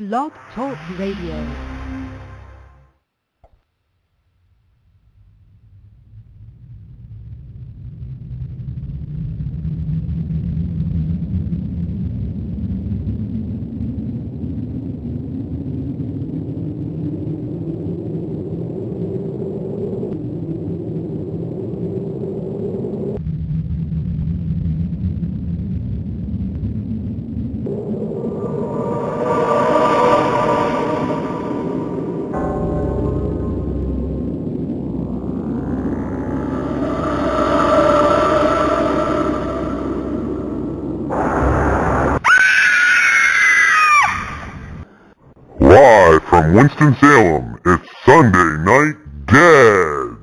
Blog Talk Radio. Live from Winston-Salem, it's Sunday Night Dead!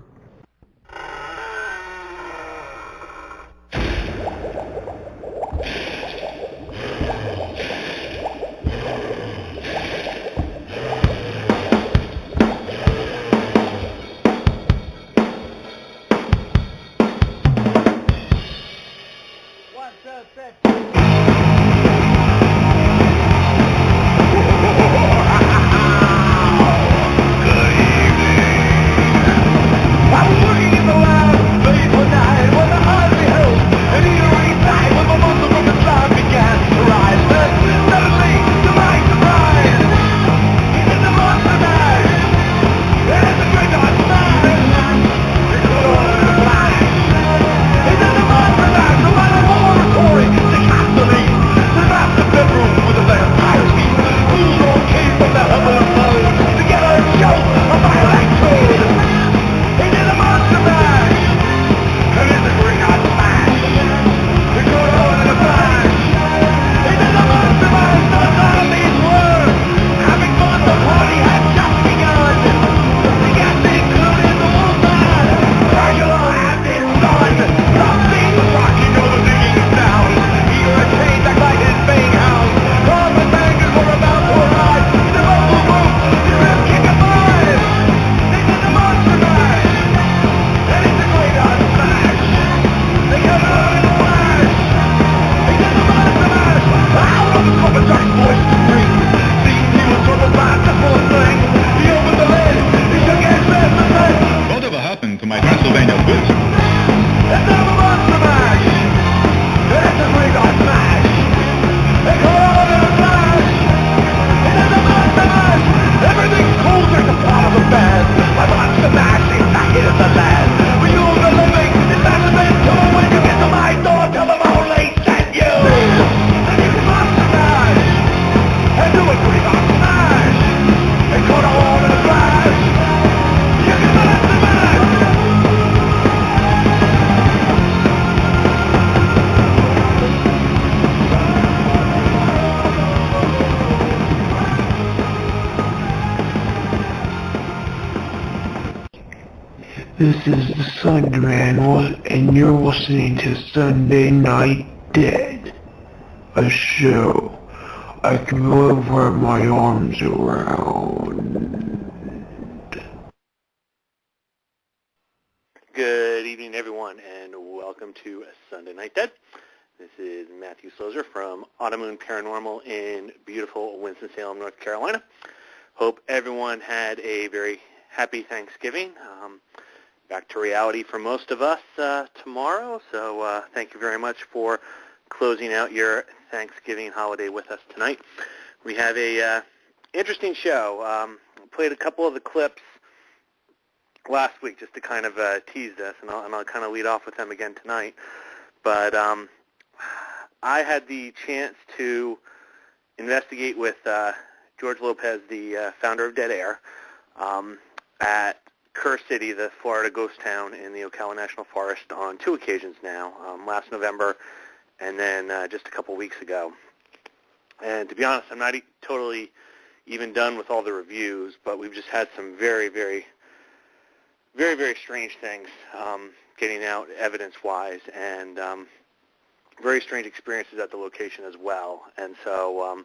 This is the Slenderman, and you're listening to Sunday Night Dead, a show I can really wrap my arms around. Good evening, everyone, and welcome to Sunday Night Dead. This is Matthew Slozer from Automoon Paranormal in beautiful Winston-Salem, North Carolina. Hope everyone had a very happy Thanksgiving. Back to reality for most of us tomorrow, so thank you very much for closing out your Thanksgiving holiday with us tonight. We have a interesting show. Played a couple of the clips last week just to kind of tease this, and I'll kind of lead off with them again tonight. But I had the chance to investigate with George Lopez, the founder of Dead Air, at Kerr City, the Florida ghost town in the Ocala National Forest, on two occasions now, last November and then just a couple weeks ago. And to be honest, I'm not totally even done with all the reviews, but we've just had some very, very, very, very strange things getting out evidence-wise, and very strange experiences at the location as well. And so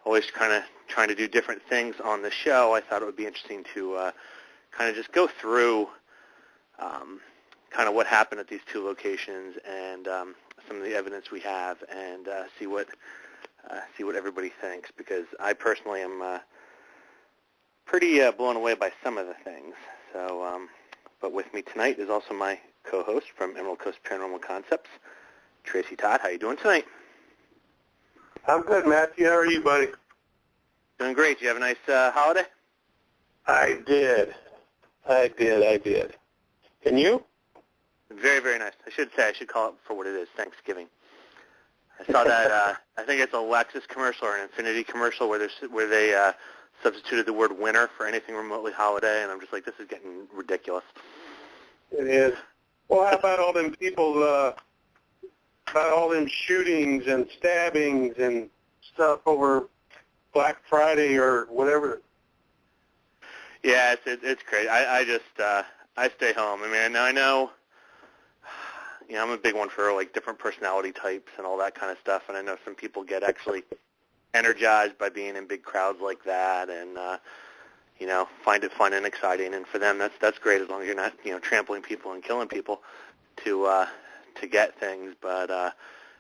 always kind of trying to do different things on the show. I thought it would be interesting to kind of just go through kind of what happened at these two locations and some of the evidence we have, and see what see what everybody thinks, because I personally am pretty blown away by some of the things. So, but with me tonight is also my co-host from Emerald Coast Paranormal Concepts, Tracy Todd. How you doing tonight? I'm good, Matthew. How are you, buddy? Doing great. Did you have a nice holiday? I did. And you? Very, very nice. I should call it for what it is, Thanksgiving. I saw that, I think it's a Lexus commercial or an Infinity commercial where they substituted the word winter for anything remotely holiday, and I'm just like, this is getting ridiculous. It is. Well, how about all them people, about all them shootings and stabbings and stuff over Black Friday or whatever? Yeah, it's crazy. I just I stay home. I mean, I know, I'm a big one for like different personality types and all that kind of stuff, and I know some people get actually energized by being in big crowds like that, and find it fun and exciting. And for them, that's great as long as you're not trampling people and killing people to get things. But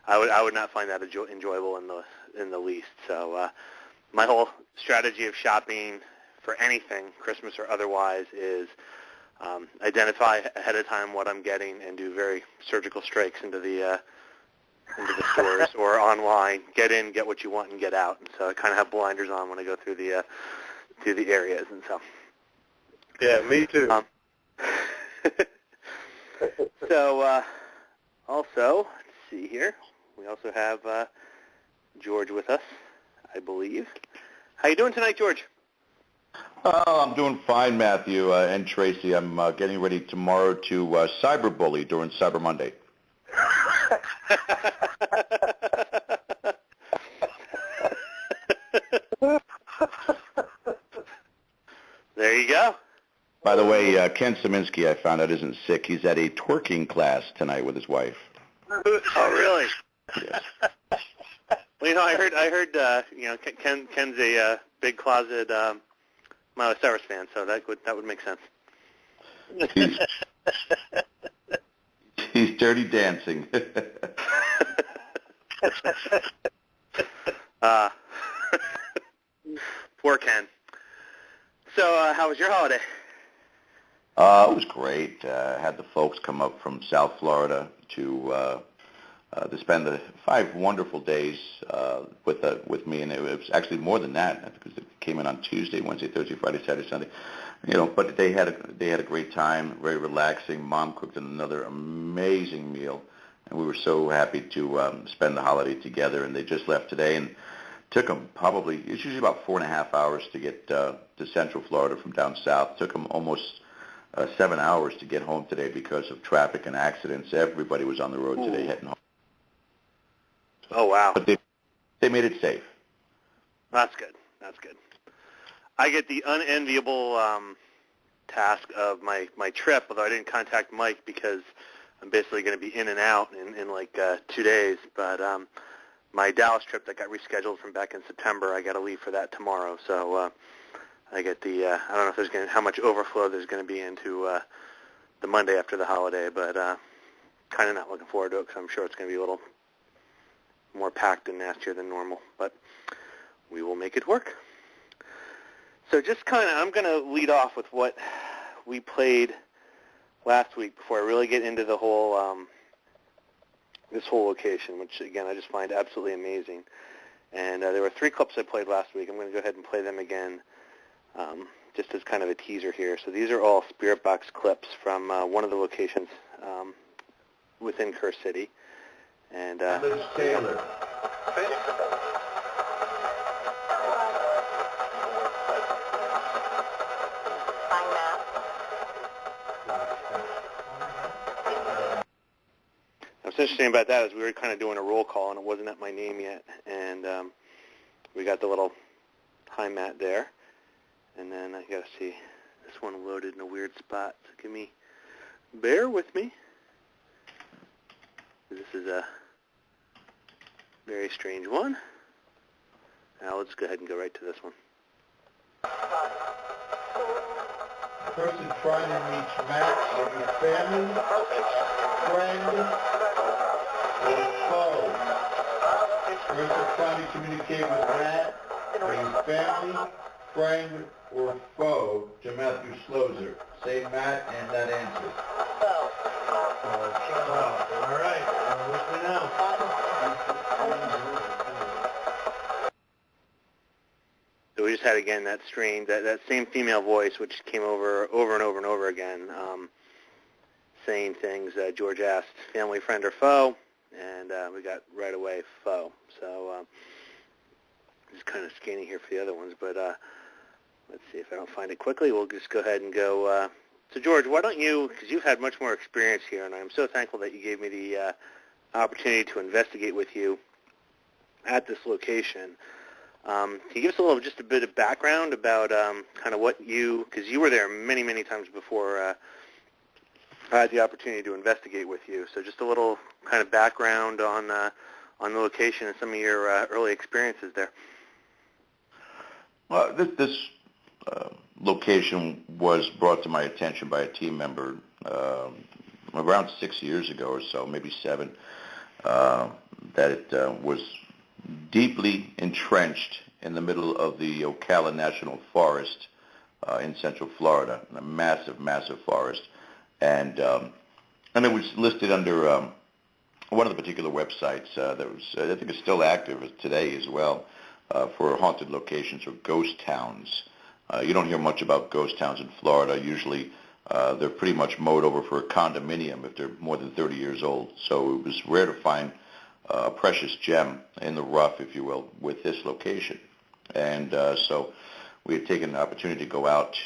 I would not find that enjoyable in the least. So my whole strategy of shopping for anything, Christmas or otherwise, is identify ahead of time what I'm getting and do very surgical strikes into the stores or online. Get in, get what you want, and get out. And so I kind of have blinders on when I go through the areas, and so. Yeah, me too. So also, let's see here. We also have George with us, I believe. How you doing tonight, George? I'm doing fine, Matthew and Tracy. I'm getting ready tomorrow to cyberbully during Cyber Monday. There you go. By the way, Ken Szymanski, I found out, isn't sick. He's at a twerking class tonight with his wife. Oh, really? Yes. Well, I heard, Ken's a big closet Miley Cyrus fan, so that would make sense. He's dirty dancing. Poor Ken. So, how was your holiday? It was great. Had the folks come up from South Florida to spend the 5 wonderful days with me, and it was actually more than that because it came in on Tuesday, Wednesday, Thursday, Friday, Saturday, Sunday. But they had a great time, very relaxing. Mom cooked another amazing meal, and we were so happy to spend the holiday together. And they just left today, and took them it's usually about 4.5 hours to get to Central Florida from down south. Took them almost 7 hours to get home today because of traffic and accidents. Everybody was on the road today heading home. Oh, wow. But they made it safe. That's good. I get the unenviable task of my trip, although I didn't contact Mike because I'm basically going to be in and out in like 2 days. But my Dallas trip that got rescheduled from back in September, I got to leave for that tomorrow. So I get I don't know how much overflow there's going to be into the Monday after the holiday, but kind of not looking forward to it because I'm sure it's going to be a little more packed and nastier than normal, but we will make it work. So I'm going to lead off with what we played last week before I really get into the whole, this whole location, which again I just find absolutely amazing. And there were 3 clips I played last week. I'm going to go ahead and play them again, just as kind of a teaser here. So these are all Spirit Box clips from one of the locations within Kerr City. And Liz Taylor. What's interesting about that is we were kind of doing a roll call, and it wasn't at my name yet. And we got the little high mat there. And then I got to see, this one loaded in a weird spot. So bear with me. This is a very strange one. Now let's go ahead and go right to this one. Person trying to reach Matt or his family, friend, or foe. Person time you communicate with Matt, are you family, friend, or foe to Matthew Slozer? Say Matt and that answer. All right. Listen now. So we just had again that strange, that same female voice, which came over and over and over again, saying things. George asked, family, friend, or foe, and we got right away foe. So just kind of scanning here for the other ones, but let's see if I don't find it quickly. We'll just go ahead and go. So George, why don't you, because you've had much more experience here, and I'm so thankful that you gave me the opportunity to investigate with you at this location. Can you give us just a bit of background about kind of what you, because you were there many, many times before I had the opportunity to investigate with you. So just a little kind of background on the location and some of your early experiences there. Well, this location was brought to my attention by a team member around 6 years ago or so, maybe 7, that it was deeply entrenched in the middle of the Ocala National Forest in Central Florida, a massive, massive forest, and it was listed under one of the particular websites that was, I think, is still active today as well, for haunted locations or ghost towns. You don't hear much about ghost towns in Florida. Usually, they're pretty much mowed over for a condominium if they're more than 30 years old. So it was rare to find a precious gem in the rough, if you will, with this location. And so we had taken the opportunity to go out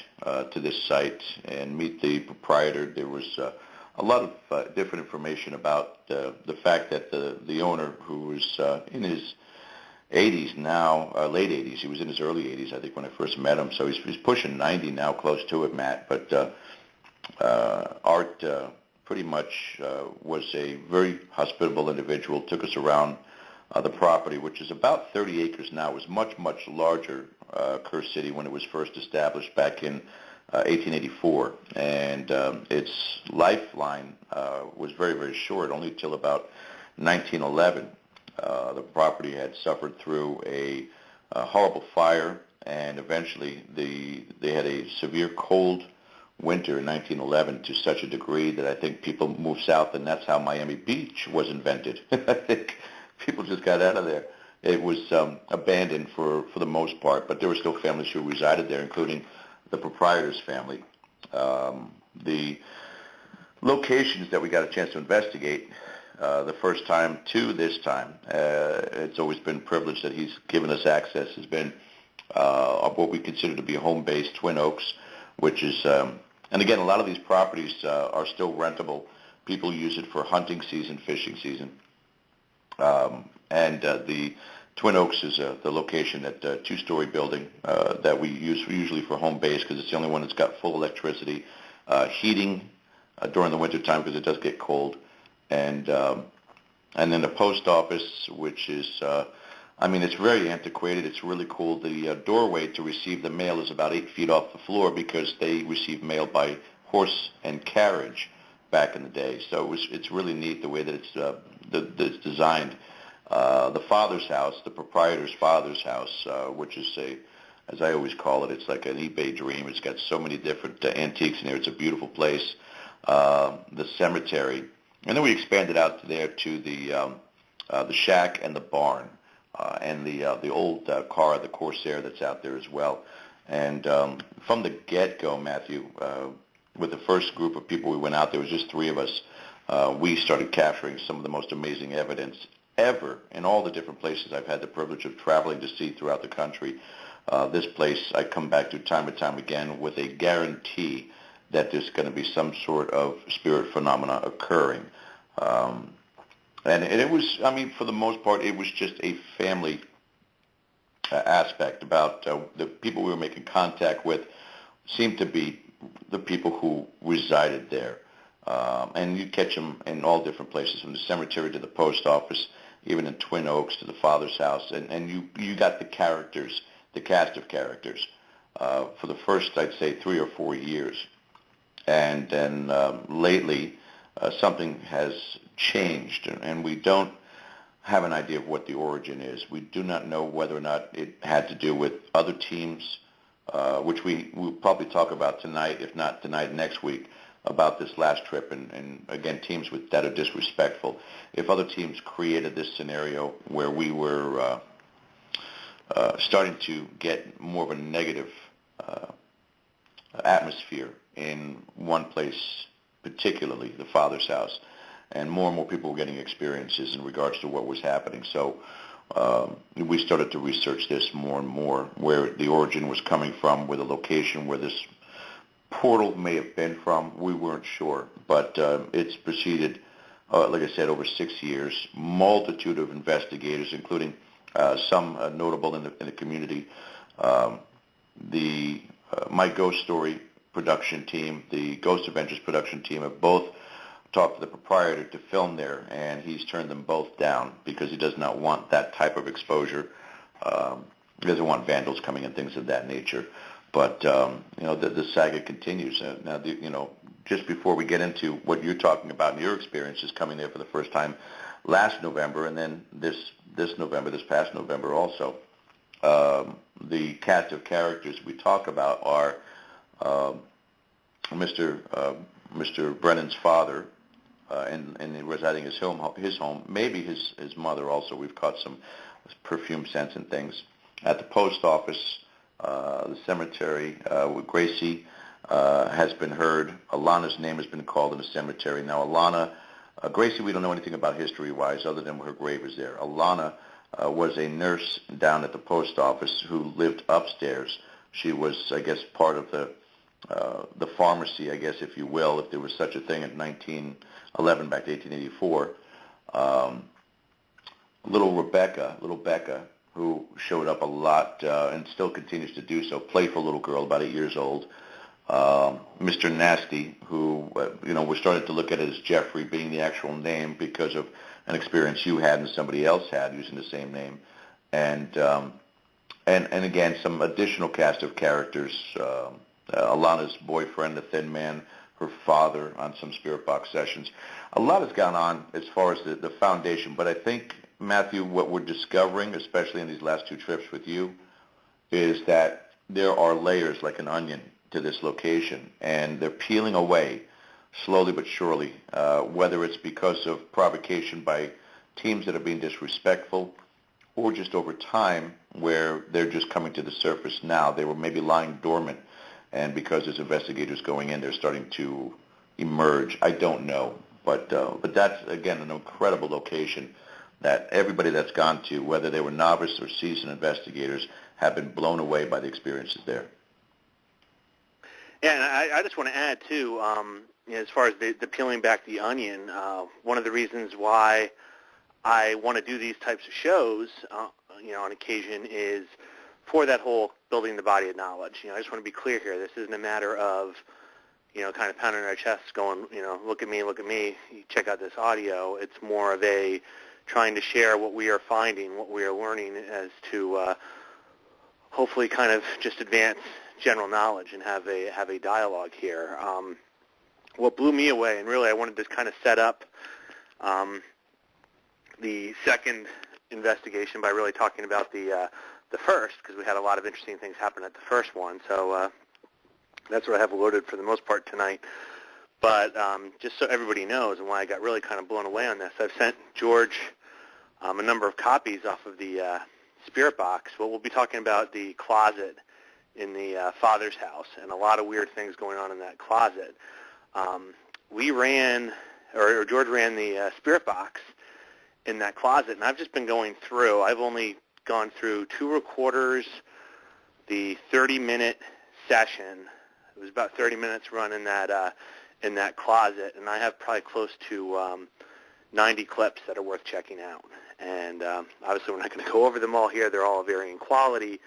to this site and meet the proprietor. There was a lot of different information about the fact that the owner, who was in his 80s now, late 80s, he was in his early 80s, I think, when I first met him. So he's pushing 90 now, close to it, Matt. But Art pretty much was a very hospitable individual, took us around the property, which is about 30 acres now. It was much, much larger, Kerr City, when it was first established back in 1884. And its lifeline was very, very short, only till about 1911. The property had suffered through a horrible fire, and eventually they had a severe cold winter in 1911 to such a degree that I think people moved south, and that's how Miami Beach was invented. I think people just got out of there. It was abandoned for the most part, but there were still families who resided there, including the proprietor's family. The locations that we got a chance to investigate, the first time to this time, it's always been a privilege that he's given us access, has been what we consider to be a home base, Twin Oaks, which is, and again, a lot of these properties are still rentable. People use it for hunting season, fishing season. And the Twin Oaks is the location, that two-story building that we use usually for home base, because it's the only one that's got full electricity, heating during the winter time because it does get cold, and then the post office, which is, I mean, it's very antiquated. It's really cool. The doorway to receive the mail is about 8 feet off the floor because they receive mail by horse and carriage back in the day. So it's really neat the way that it's designed. The father's house, the proprietor's father's house, which is as I always call it, it's like an eBay dream. It's got so many different antiques in there. It's a beautiful place. The cemetery, and then we expanded out there to the shack and the barn, and the old car, the Corsair, that's out there as well. And from the get-go, Matthew, with the first group of people we went out, there was just 3 of us. We started capturing some of the most amazing evidence ever in all the different places I've had the privilege of traveling to see throughout the country. This place I come back to time and time again with a guarantee that there's going to be some sort of spirit phenomena occurring. And it was, I mean, for the most part, it was just a family aspect about the people we were making contact with seemed to be the people who resided there. And you catch them in all different places, from the cemetery to the post office, even in Twin Oaks to the father's house. And you got the characters, the cast of characters, for the first, I'd say, 3 or 4 years. And then lately, something has changed, and we don't have an idea of what the origin is. We do not know whether or not it had to do with other teams, which we'll probably talk about tonight, if not tonight, next week, about this last trip, and again, teams that are disrespectful. If other teams created this scenario where we were starting to get more of a negative atmosphere in one place, particularly the father's house, and more people were getting experiences in regards to what was happening. So we started to research this more and more, where the origin was coming from, where the location where this portal may have been from. We weren't sure, but it's proceeded, like I said, over 6 years, multitude of investigators, including some notable in the community. The My Ghost Story production team, the Ghost Adventures production team, have both talked to the proprietor to film there, and he's turned them both down because he does not want that type of exposure. He doesn't want vandals coming and things of that nature. But the saga continues. Now, just before we get into what you're talking about and your experiences coming there for the first time last November, and then this past November also, the cast of characters we talk about are Mr. Brennan's father, and residing his home, maybe his mother also. We've caught some perfume scents and things at the post office, the cemetery. Gracie has been heard. Alana's name has been called in the cemetery. Now, Alana, Gracie, we don't know anything about history-wise other than her grave is there. Alana was a nurse down at the post office who lived upstairs. She was, I guess, part of the pharmacy, I guess, if you will, if there was such a thing in 1911 back to 1884. Little Becca, who showed up a lot and still continues to do so, playful little girl, about 8 years old. Mr. Nasty, who, we're starting to look at it as Jeffrey being the actual name because of an experience you had and somebody else had using the same name. And again, some additional cast of characters. Alana's boyfriend, the thin man, her father on some spirit box sessions. A lot has gone on as far as the foundation, but I think, Matthew, what we're discovering, especially in these last two trips with you, is that there are layers like an onion to this location, and they're peeling away slowly but surely, whether it's because of provocation by teams that are being disrespectful or just over time where they're just coming to the surface now. They were maybe lying dormant, and because there's investigators going in, they're starting to emerge. I don't know, but that's, again, an incredible location that everybody that's gone to, whether they were novice or seasoned investigators, have been blown away by the experiences there. Yeah, and I just want to add, too, as far as the peeling back the onion, one of the reasons why I want to do these types of shows, on occasion, is for that whole building the body of knowledge. I just want to be clear here. This isn't a matter of, kind of pounding our chests going, look at me, check out this audio. It's more of a trying to share what we are finding, what we are learning, as to hopefully kind of just advance general knowledge and have a dialogue here. What blew me away, and really I wanted to kind of set up the second investigation by really talking about the first, because we had a lot of interesting things happen at the first one. So that's what I have loaded for the most part tonight. But just so everybody knows, and why I got really kind of blown away on this, I've sent George a number of copies off of the spirit box. Well, we'll be talking about the closet in the father's house, and a lot of weird things going on in that closet. George ran the spirit box in that closet, and I've just been going through. I've only gone through 2 recorders, the 30-minute session. It was about 30 minutes run in that closet, and I have probably close to 90 clips that are worth checking out. And obviously we're not going to go over them all here. They're all of varying quality,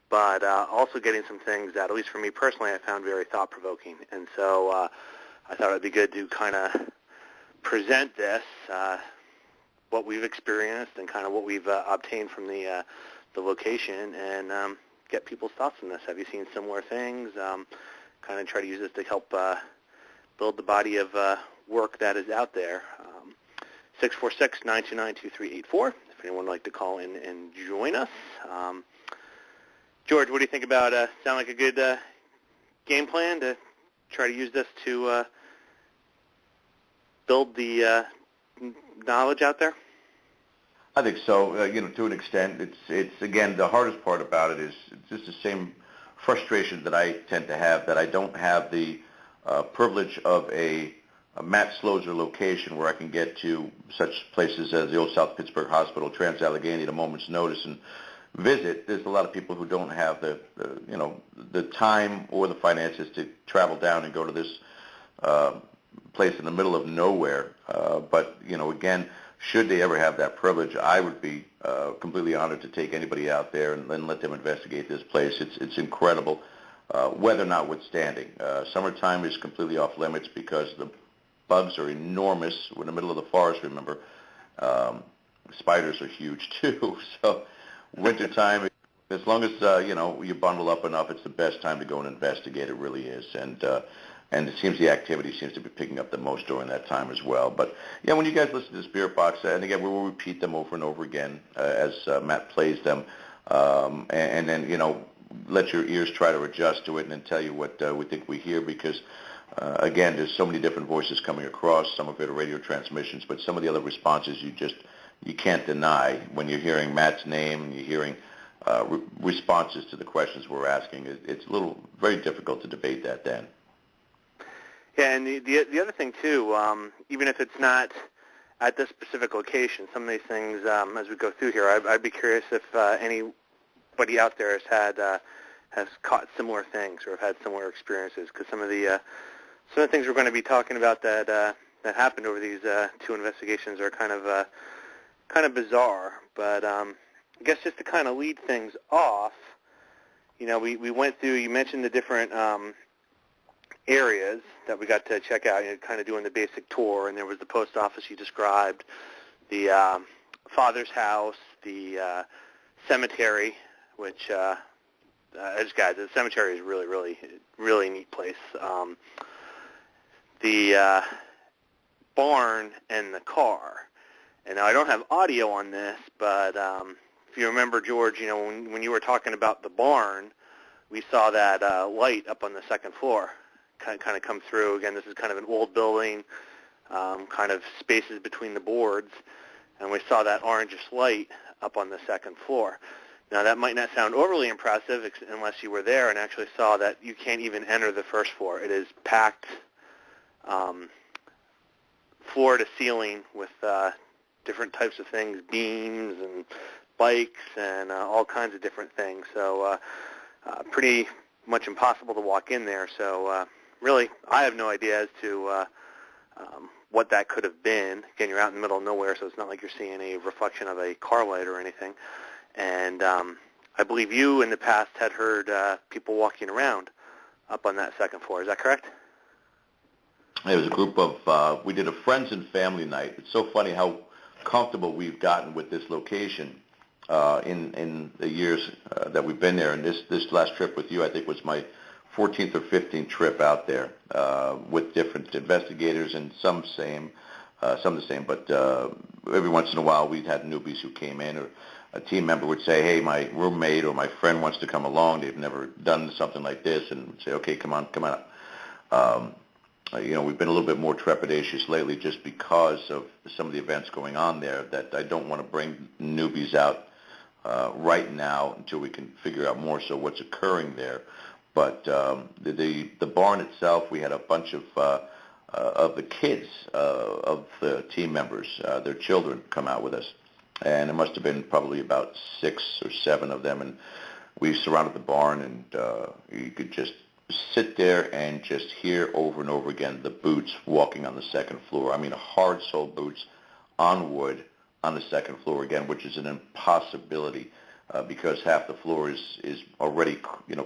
but also getting some things that, at least for me personally, I found very thought-provoking. And so I thought it would be good to kind of present this, what we've experienced and kind of what we've obtained from the location, and get people's thoughts on this. Have you seen similar things? Kind of try to use this to help build the body of work that is out there. 646-929-2384 if anyone would like to call in and join us. George, what do you think about sound like a good game plan to try to use this to build the knowledge out there? I think so. To an extent, it's again, the hardest part about it is just the same frustration that I tend to have, that I don't have the privilege of a Matt Slozer location where I can get to such places as the old South Pittsburgh Hospital, Trans-Allegheny at a moment's notice and visit. There's a lot of people who don't have the time or the finances to travel down and go to this place in the middle of nowhere. But again, should they ever have that privilege, I would be completely honored to take anybody out there and then let them investigate this place. It's incredible, weather notwithstanding. Summertime is completely off limits because the bugs are enormous. We're in the middle of the forest, remember. Spiders are huge too. So wintertime, as long as you bundle up enough, it's the best time to go and investigate. It really is, and it seems the activity seems to be picking up the most during that time as well. But yeah, when you guys listen to the Spirit Box, and again, we will repeat them over and over again as Matt plays them, and then let your ears try to adjust to it and then tell you what we think we hear, because again, there's so many different voices coming across. Some of it are radio transmissions, but some of the other responses you can't deny when you're hearing Matt's name and you're hearing responses to the questions we're asking. It's very difficult to debate that then. Yeah, and the other thing too, even if it's not at this specific location, some of these things, as we go through here, I'd be curious if anybody out there has caught similar things or have had similar experiences, because some of the things we're going to be talking about that happened over these two investigations are kind of bizarre. But I guess just to kind of lead things off, we went through. You mentioned the different areas that we got to check out, kind of doing the basic tour, and there was the post office you described, the father's house, the cemetery, which, the cemetery is really, really, really neat place. The barn and the car. And now I don't have audio on this, but if you remember, George, when you were talking about the barn, we saw that light up on the second floor kind of come through. Again, this is kind of an old building, kind of spaces between the boards, and we saw that orangish light up on the second floor. Now, that might not sound overly impressive unless you were there and actually saw that you can't even enter the first floor. It is packed floor to ceiling with different types of things, beams and bikes and all kinds of different things. So pretty much impossible to walk in there. So really, I have no idea as to what that could have been. Again, you're out in the middle of nowhere, so it's not like you're seeing a reflection of a car light or anything. And I believe you in the past had heard people walking around up on that second floor. Is that correct? It was a group of, we did a friends and family night. It's so funny how comfortable we've gotten with this location in the years that we've been there. And this last trip with you, I think, was my 14th or 15th trip out there with different investigators, and some the same, but every once in a while we'd had newbies who came in, or a team member would say, hey, my roommate or my friend wants to come along. They've never done something like this, and would say, okay, come on. We've been a little bit more trepidatious lately just because of some of the events going on there, that I don't want to bring newbies out right now until we can figure out more so what's occurring there. But the barn itself, we had a bunch of the kids of the team members, their children, come out with us. And it must have been probably about 6 or 7 of them. And we surrounded the barn, and you could just sit there and just hear over and over again the boots walking on the second floor. I mean, hard-soled boots on wood on the second floor again, which is an impossibility because half the floor is already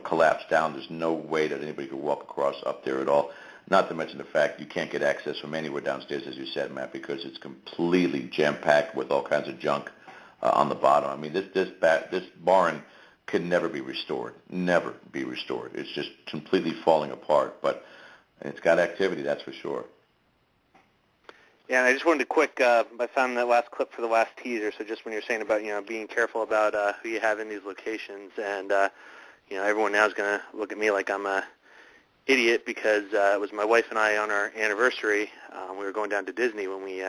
collapsed down. There's no way that anybody could walk across up there at all. Not to mention the fact you can't get access from anywhere downstairs, as you said, Matt, because it's completely jam-packed with all kinds of junk on the bottom. I mean, this barn can never be restored. Never be restored. It's just completely falling apart. But it's got activity, that's for sure. Yeah, and I just wanted to I found that last clip for the last teaser, so just when you're saying about, being careful about who you have in these locations, and, everyone now is going to look at me like I'm a idiot because it was my wife and I on our anniversary. We were going down to Disney when we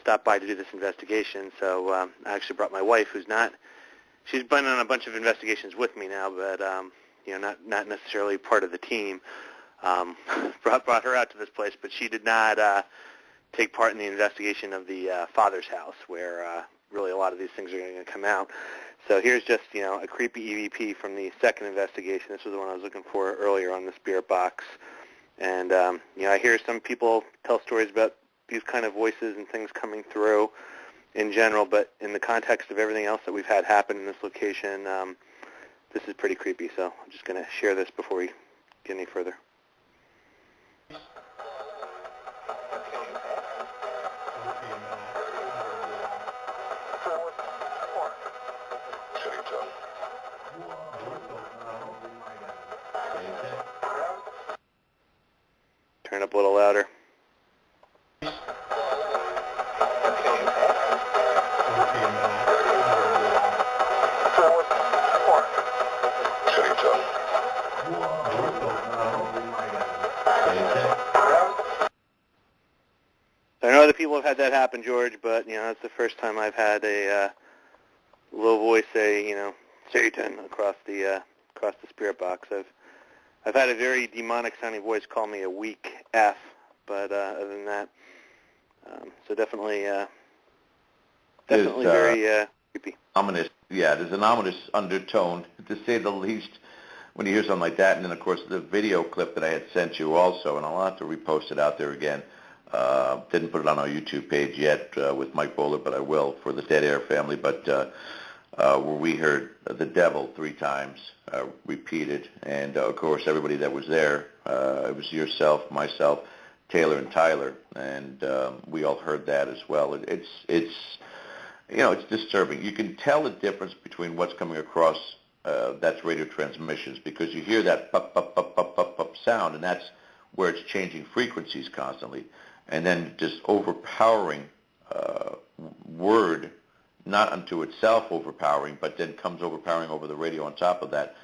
stopped by to do this investigation, so I actually brought my wife, she's been on a bunch of investigations with me now, but, not necessarily part of the team. Brought her out to this place, but she did not take part in the investigation of the father's house, where really a lot of these things are going to come out. So here's just, a creepy EVP from the second investigation. This was the one I was looking for earlier on the spirit box. And, I hear some people tell stories about these kind of voices and things coming through in general, but in the context of everything else that we've had happen in this location, this is pretty creepy. So I'm just going to share this before we get any further. Turn up a little louder. I know other people have had that happen, George, but, that's the first time I've had a low voice say, Satan across the spirit box. I've had a very demonic-sounding voice call me a weak F, but other than that, so definitely very creepy. Ominous, yeah. There's an ominous undertone, to say the least, when you hear something like that. And then, of course, the video clip that I had sent you also, and I'll have to repost it out there again. Didn't put it on our YouTube page yet with Mike Bowler, but I will for the Dead Air family. But where we heard the devil 3 times repeated, and of course everybody that was there, it was yourself, myself, Taylor, and Tyler, and we all heard that as well. It's disturbing. You can tell the difference between what's coming across that's radio transmissions, because you hear that pop, pop, pop, pop, pop, pop sound, and that's where it's changing frequencies constantly, and then just overpowering word, not unto itself overpowering, but then comes overpowering over the radio on top of that,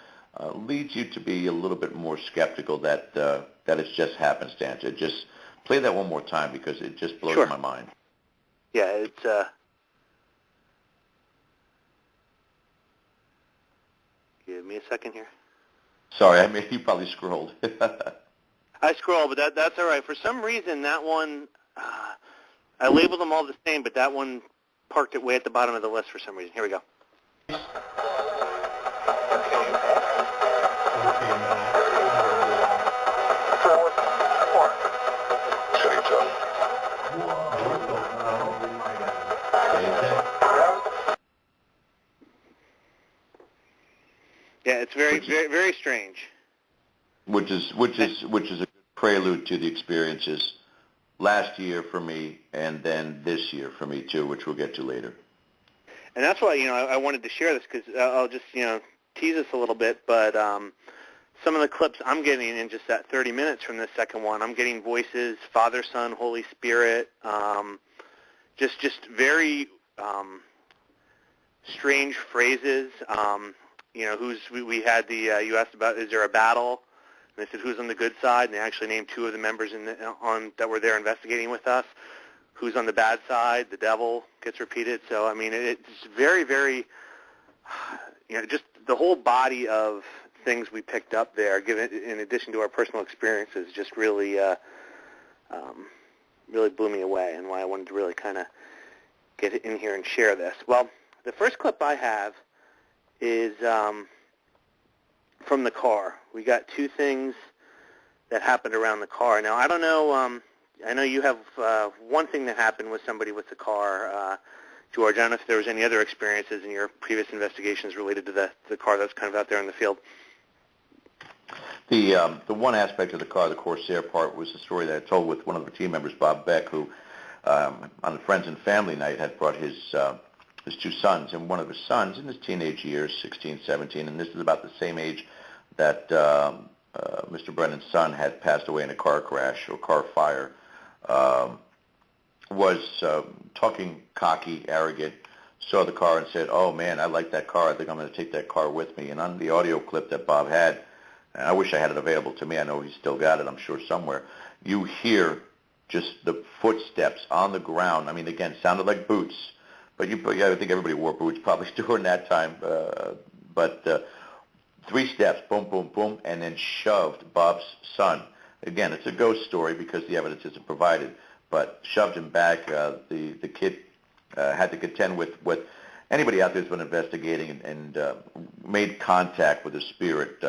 leads you to be a little bit more skeptical that it's just happenstance. Just play that one more time, because it just blows Sure. my mind. Yeah, it's give me a second here. Sorry, you probably scrolled. I scroll, but that's all right. For some reason, that one, I labeled them all the same, but that one parked it way at the bottom of the list for some reason. Here we go. Yeah, it's very, very, very strange. Which is a good prelude to the experiences last year for me, and then this year for me too, which we'll get to later. And that's why, I wanted to share this, because I'll just, tease us a little bit, but some of the clips I'm getting in just that 30 minutes from this second one, I'm getting voices, Father, Son, Holy Spirit, just very strange phrases. We had you asked about, is there a battle? And they said, who's on the good side? And they actually named 2 of the members that were there investigating with us. Who's on the bad side? The devil gets repeated. So, I mean, it's very, very, just the whole body of things we picked up there, given in addition to our personal experiences, just really, really blew me away, and why I wanted to really kind of get in here and share this. Well, the first clip I have is from the car. We got 2 things that happened around the car. Now, I don't know, I know you have one thing that happened with somebody with the car, George. I don't know if there was any other experiences in your previous investigations related to the car that's kind of out there in the field. The one aspect of the car, the Corsair part, was the story that I told with one of the team members, Bob Beck, who on the Friends and Family night had brought his 2 sons, and one of his sons in his teenage years, 16, 17, and this is about the same age that Mr. Brennan's son had passed away in a car crash or car fire was talking cocky, arrogant, saw the car and said, "Oh man, I like that car. I think I'm going to take that car with me." And on the audio clip that Bob had, and I wish I had it available to me. I know he's still got it, I'm sure, somewhere. You hear just the footsteps on the ground. I mean, again, sounded like boots, but I think everybody wore boots probably during that time. But 3 steps, boom, boom, boom, and then shoved Bob's son. Again, it's a ghost story because the evidence isn't provided, but shoved him back. The kid had to contend with what anybody out there has been investigating and made contact with the spirit,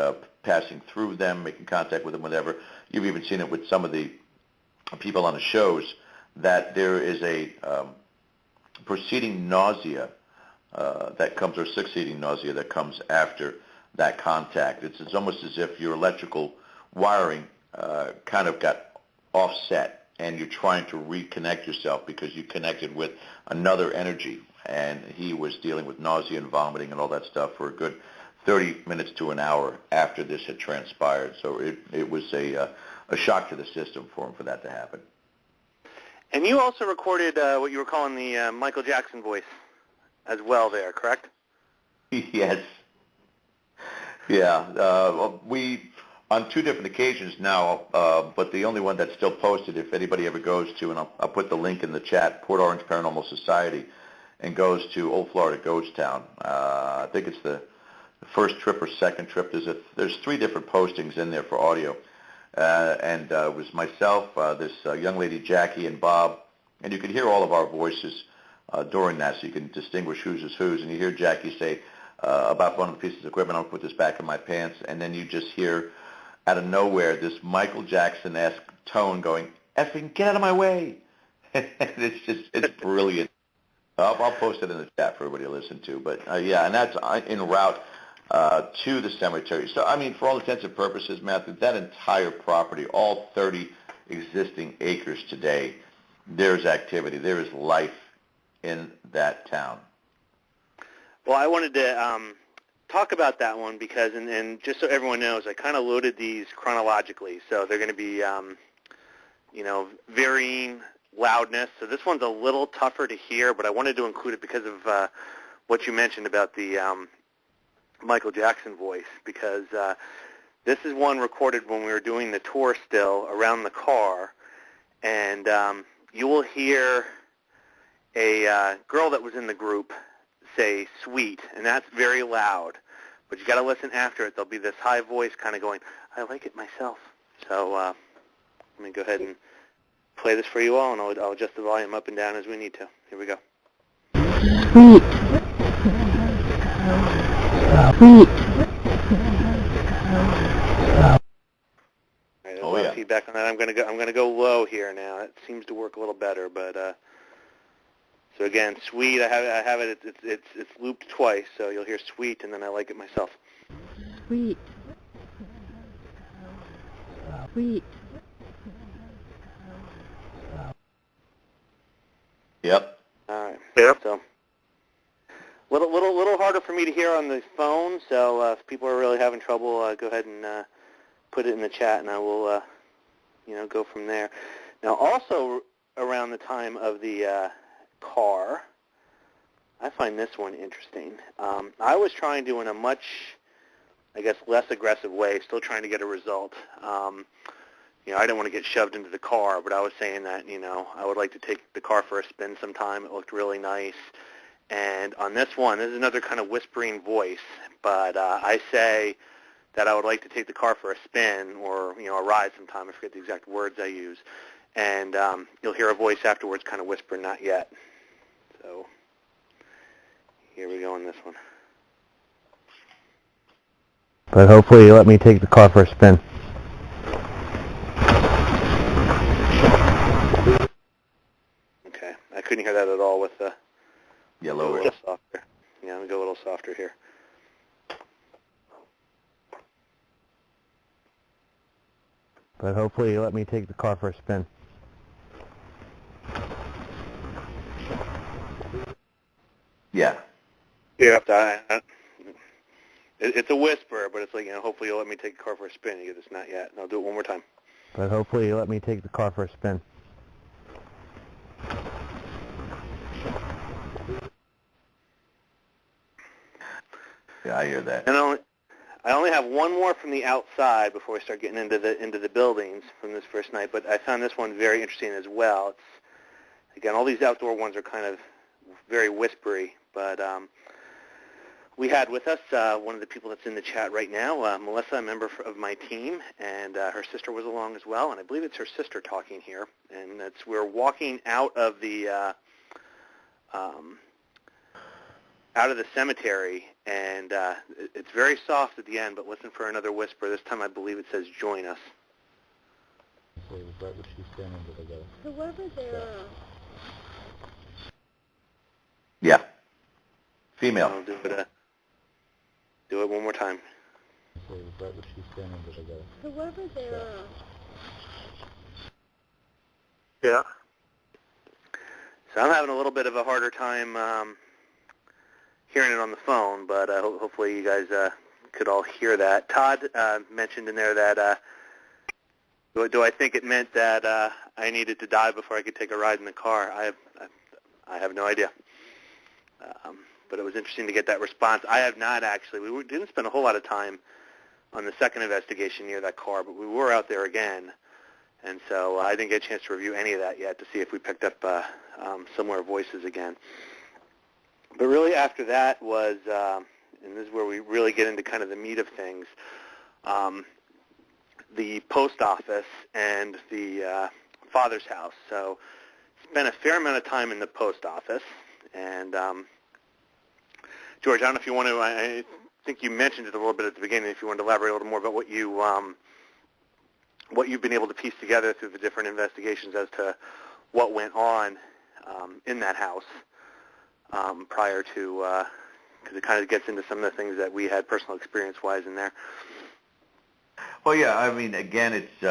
passing through them, making contact with them, whatever. You've even seen it with some of the people on the shows, that there is a preceding nausea that comes, or succeeding nausea that comes after that contact. It's almost as if your electrical wiring kind of got offset, and you're trying to reconnect yourself because you connected with another energy. And he was dealing with nausea and vomiting and all that stuff for a good 30 minutes to an hour after this had transpired. So it was a shock to the system for him for that to happen. And you also recorded what you were calling the Michael Jackson voice as well there, correct? Yes. Yeah. We, on 2 different occasions now, but the only one that's still posted, if anybody ever goes to, and I'll put the link in the chat, Port Orange Paranormal Society, and goes to Old Florida Ghost Town. I think it's the first trip or second trip. There's 3 different postings in there for audio. And it was myself, this young lady Jackie, and Bob, and you could hear all of our voices during that, so you can distinguish whose is whose. And you hear Jackie say about one of the pieces of equipment, "I'll put this back in my pants," and then you just hear out of nowhere this Michael Jackson-esque tone going, "Effing get out of my way!" And it's brilliant. I'll post it in the chat for everybody to listen to. But yeah, and that's en route to the cemetery. So, I mean, for all intents and purposes, Matthew, that entire property, all 30 existing acres today, there's activity. There is life in that town. Well, I wanted to talk about that one because, and just so everyone knows, I kind of loaded these chronologically. So they're going to be, varying loudness. So this one's a little tougher to hear, but I wanted to include it because of what you mentioned about the Michael Jackson voice, because this is one recorded when we were doing the tour still around the car, and you will hear a girl that was in the group say "sweet," and that's very loud, but you got to listen after it. There'll be this high voice kind of going, "I like it myself." So let me go ahead and play this for you all, and I'll adjust the volume up and down as we need to. Here we go. Sweet. Sweet. All right, there's a lot of feedback on that. I'm gonna go low here now. It seems to work a little better, but so again, "sweet." I have it. It's looped twice, so you'll hear "sweet," and then "I like it myself." Sweet. Sweet. Yep. All right. Yep. So little harder for me to hear on the phone. So if people are really having trouble, go ahead and put it in the chat, and I will, go from there. Now, also around the time of the car, I find this one interesting. I was trying to, in a much, I guess, less aggressive way, still trying to get a result. I didn't want to get shoved into the car, but I was saying that, I would like to take the car for a spin sometime. It looked really nice. And on this one, this is another kind of whispering voice, but I say that I would like to take the car for a spin or, a ride sometime. I forget the exact words I use. And you'll hear a voice afterwards kind of whisper, "Not yet." So here we go on this one. But hopefully you let me take the car for a spin. Okay, I couldn't hear that at all with the Yellow. a little softer. Yeah, let me go a little softer here. But hopefully you let me take the car for a spin. Yeah. Yeah. It's a whisper, but it's like, hopefully you'll let me take the car for a spin. You get this "not yet." And I'll do it one more time. But hopefully you let me take the car for a spin. Yeah, I hear that. And I only have one more from the outside before we start getting into the buildings from this first night, but I found this one very interesting as well. It's, again, all these outdoor ones are kind of very whispery, but we had with us one of the people that's in the chat right now, Melissa, a member of my team, and her sister was along as well, and I believe it's her sister talking here. And we're walking out of the cemetery, and it's very soft at the end, but listen for another whisper. This time I believe it says, "Join us." Whoever there. Yeah. Female. I'll do it one more time. Whoever there. Yeah. So I'm having a little bit of a harder time hearing it on the phone, but hopefully you guys could all hear that. Todd mentioned in there that, do I think it meant that I needed to die before I could take a ride in the car? I have no idea. But it was interesting to get that response. I have not actually. We didn't spend a whole lot of time on the second investigation near that car, but we were out there again. And so I didn't get a chance to review any of that yet to see if we picked up similar voices again. But really after that was, and this is where we really get into kind of the meat of things, the post office and the father's house. So spent a fair amount of time in the post office. And George, I don't know if you want to, I think you mentioned it a little bit at the beginning, if you want to elaborate a little more about what you've been able to piece together through the different investigations as to what went on in that house prior to, because it kind of gets into some of the things that we had personal experience-wise in there. Well, yeah, I mean, again, it's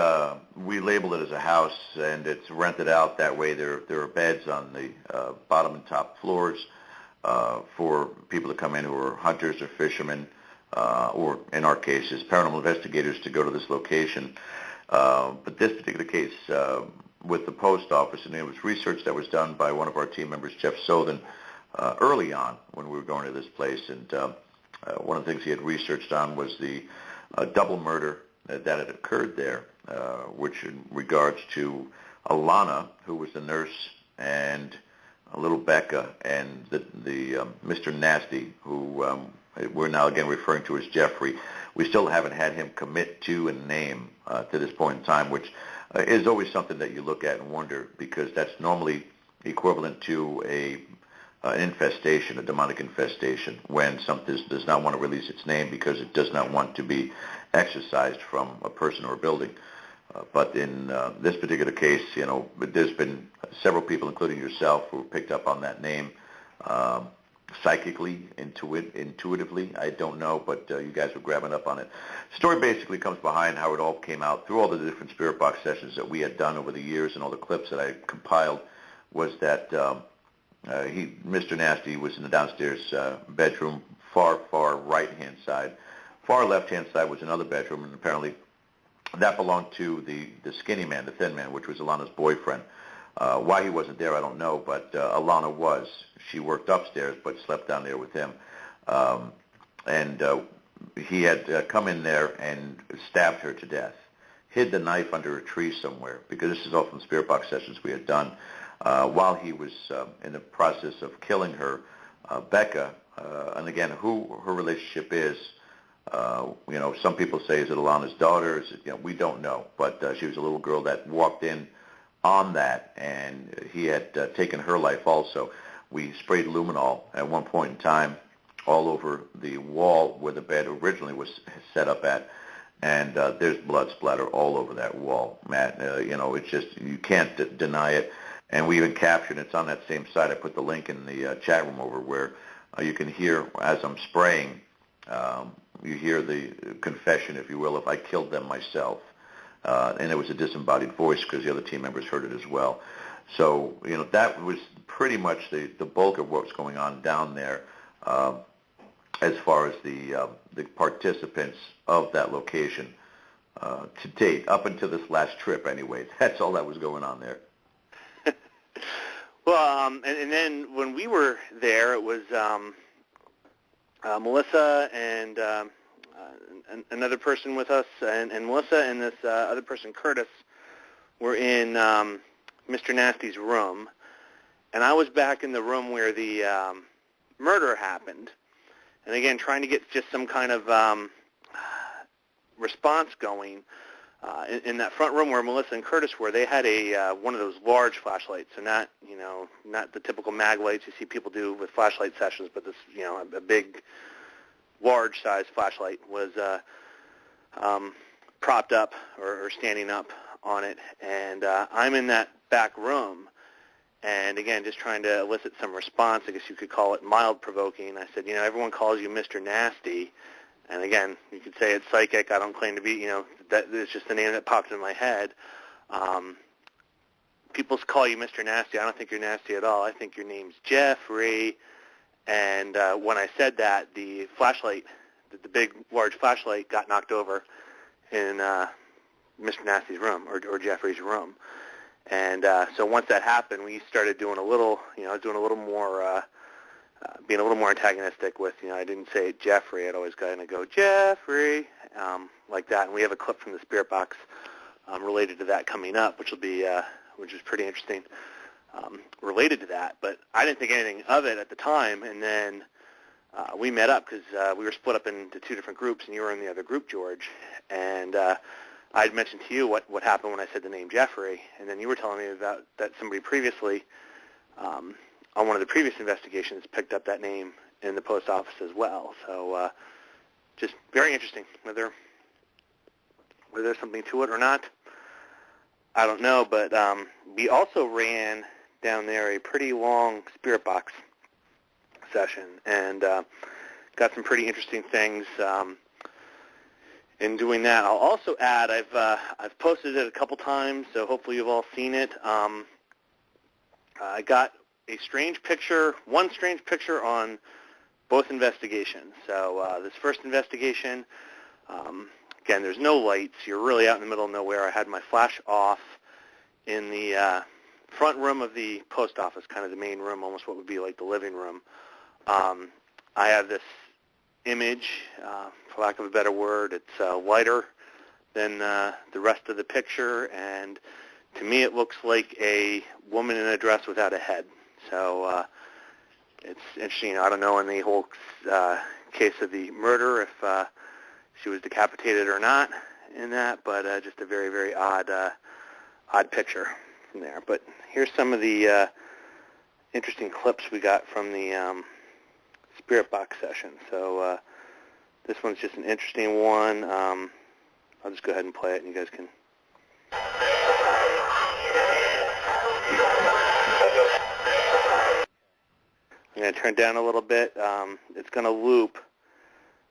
we label it as a house, and it's rented out. That way there are beds on the bottom and top floors for people to come in who are hunters or fishermen, or in our case, as paranormal investigators to go to this location. But this particular case with the post office, and it was research that was done by one of our team members, Jeff Soden, early on when we were going to this place. And one of the things he had researched on was the double murder that had occurred there, which in regards to Alana, who was the nurse, and little Becca, and the Mr. Nasty, who we're now again referring to as Jeffrey. We still haven't had him commit to a name to this point in time, which is always something that you look at and wonder, because that's normally equivalent to an infestation, a demonic infestation, when something does not want to release its name because it does not want to be exorcised from a person or a building. But in this particular case, you know, there's been several people, including yourself, who picked up on that name psychically, intuitively. I don't know, but you guys were grabbing up on it. The story basically comes behind how it all came out through all the different spirit box sessions that we had done over the years and all the clips that I compiled, was that Mr. Nasty was in the downstairs bedroom, far right-hand side. Far left-hand side was another bedroom, and apparently that belonged to the skinny man, the thin man, which was Alana's boyfriend. Why he wasn't there, I don't know, but Alana was. She worked upstairs, but slept down there with him. And he had come in there and stabbed her to death, hid the knife under a tree somewhere, because this is all from spirit box sessions we had done. While he was in the process of killing her, Becca, and again, who her relationship is, you know, some people say, is it Alana's daughter? Is it, you know, we don't know, but she was a little girl that walked in on that, and he had taken her life also. We sprayed luminol at one point in time all over the wall where the bed originally was set up at, and there's blood splatter all over that wall, Matt. You know, it's just, you can't deny it. And we even captured, it's on that same site, I put the link in the chat room over, where you can hear, as I'm spraying, you hear the confession, if you will, if I killed them myself. And it was a disembodied voice, because the other team members heard it as well. So, you know, that was pretty much the bulk of what was going on down there, as far as the participants of that location to date, up until this last trip anyway. That's all that was going on there. Well, and then when we were there, it was Melissa and another person with us, and Melissa and this other person, Curtis, were in Mr. Nasty's room, and I was back in the room where the murder happened, and again, trying to get just some kind of response going. In that front room where Melissa and Curtis were, they had a one of those large flashlights, so not the typical mag lights you see people do with flashlight sessions, but this a big, large size flashlight was propped up or standing up on it, and I'm in that back room, and again, just trying to elicit some response. I guess you could call it mild provoking. I said, everyone calls you Mr. Nasty. And again, you could say it's psychic. I don't claim to be, that it's just the name that popped in my head. People call you Mr. Nasty. I don't think you're nasty at all. I think your name's Jeffrey. And when I said that, the flashlight, the big, large flashlight, got knocked over in Mr. Nasty's room or Jeffrey's room. And so once that happened, we started doing a little, doing a little more. Being a little more antagonistic with, I didn't say Jeffrey. I'd always kind of go, Jeffrey, like that. And we have a clip from the Spirit Box related to that coming up, which is pretty interesting related to that. But I didn't think anything of it at the time. And then we met up because we were split up into two different groups, and you were in the other group, George. And I'd mentioned to you what happened when I said the name Jeffrey. And then you were telling me about that somebody previously on one of the previous investigations picked up that name in the post office as well. So just very interesting. Whether there's something to it or not, I don't know. But we also ran down there a pretty long Spirit Box session and got some pretty interesting things in doing that. I'll also add, I've posted it a couple times, so hopefully you've all seen it. I got one strange picture on both investigations. So this first investigation, again, there's no lights. You're really out in the middle of nowhere. I had my flash off in the front room of the post office, kind of the main room, almost what would be like the living room. I have this image, for lack of a better word. It's lighter than the rest of the picture, and to me it looks like a woman in a dress without a head. So it's interesting. I don't know in the whole case of the murder if she was decapitated or not in that, but just a very, very odd picture from there. But here's some of the interesting clips we got from the Spirit Box session. So this one's just an interesting one. I'll just go ahead and play it, and you guys can. I'm going to turn it down a little bit. It's going to loop.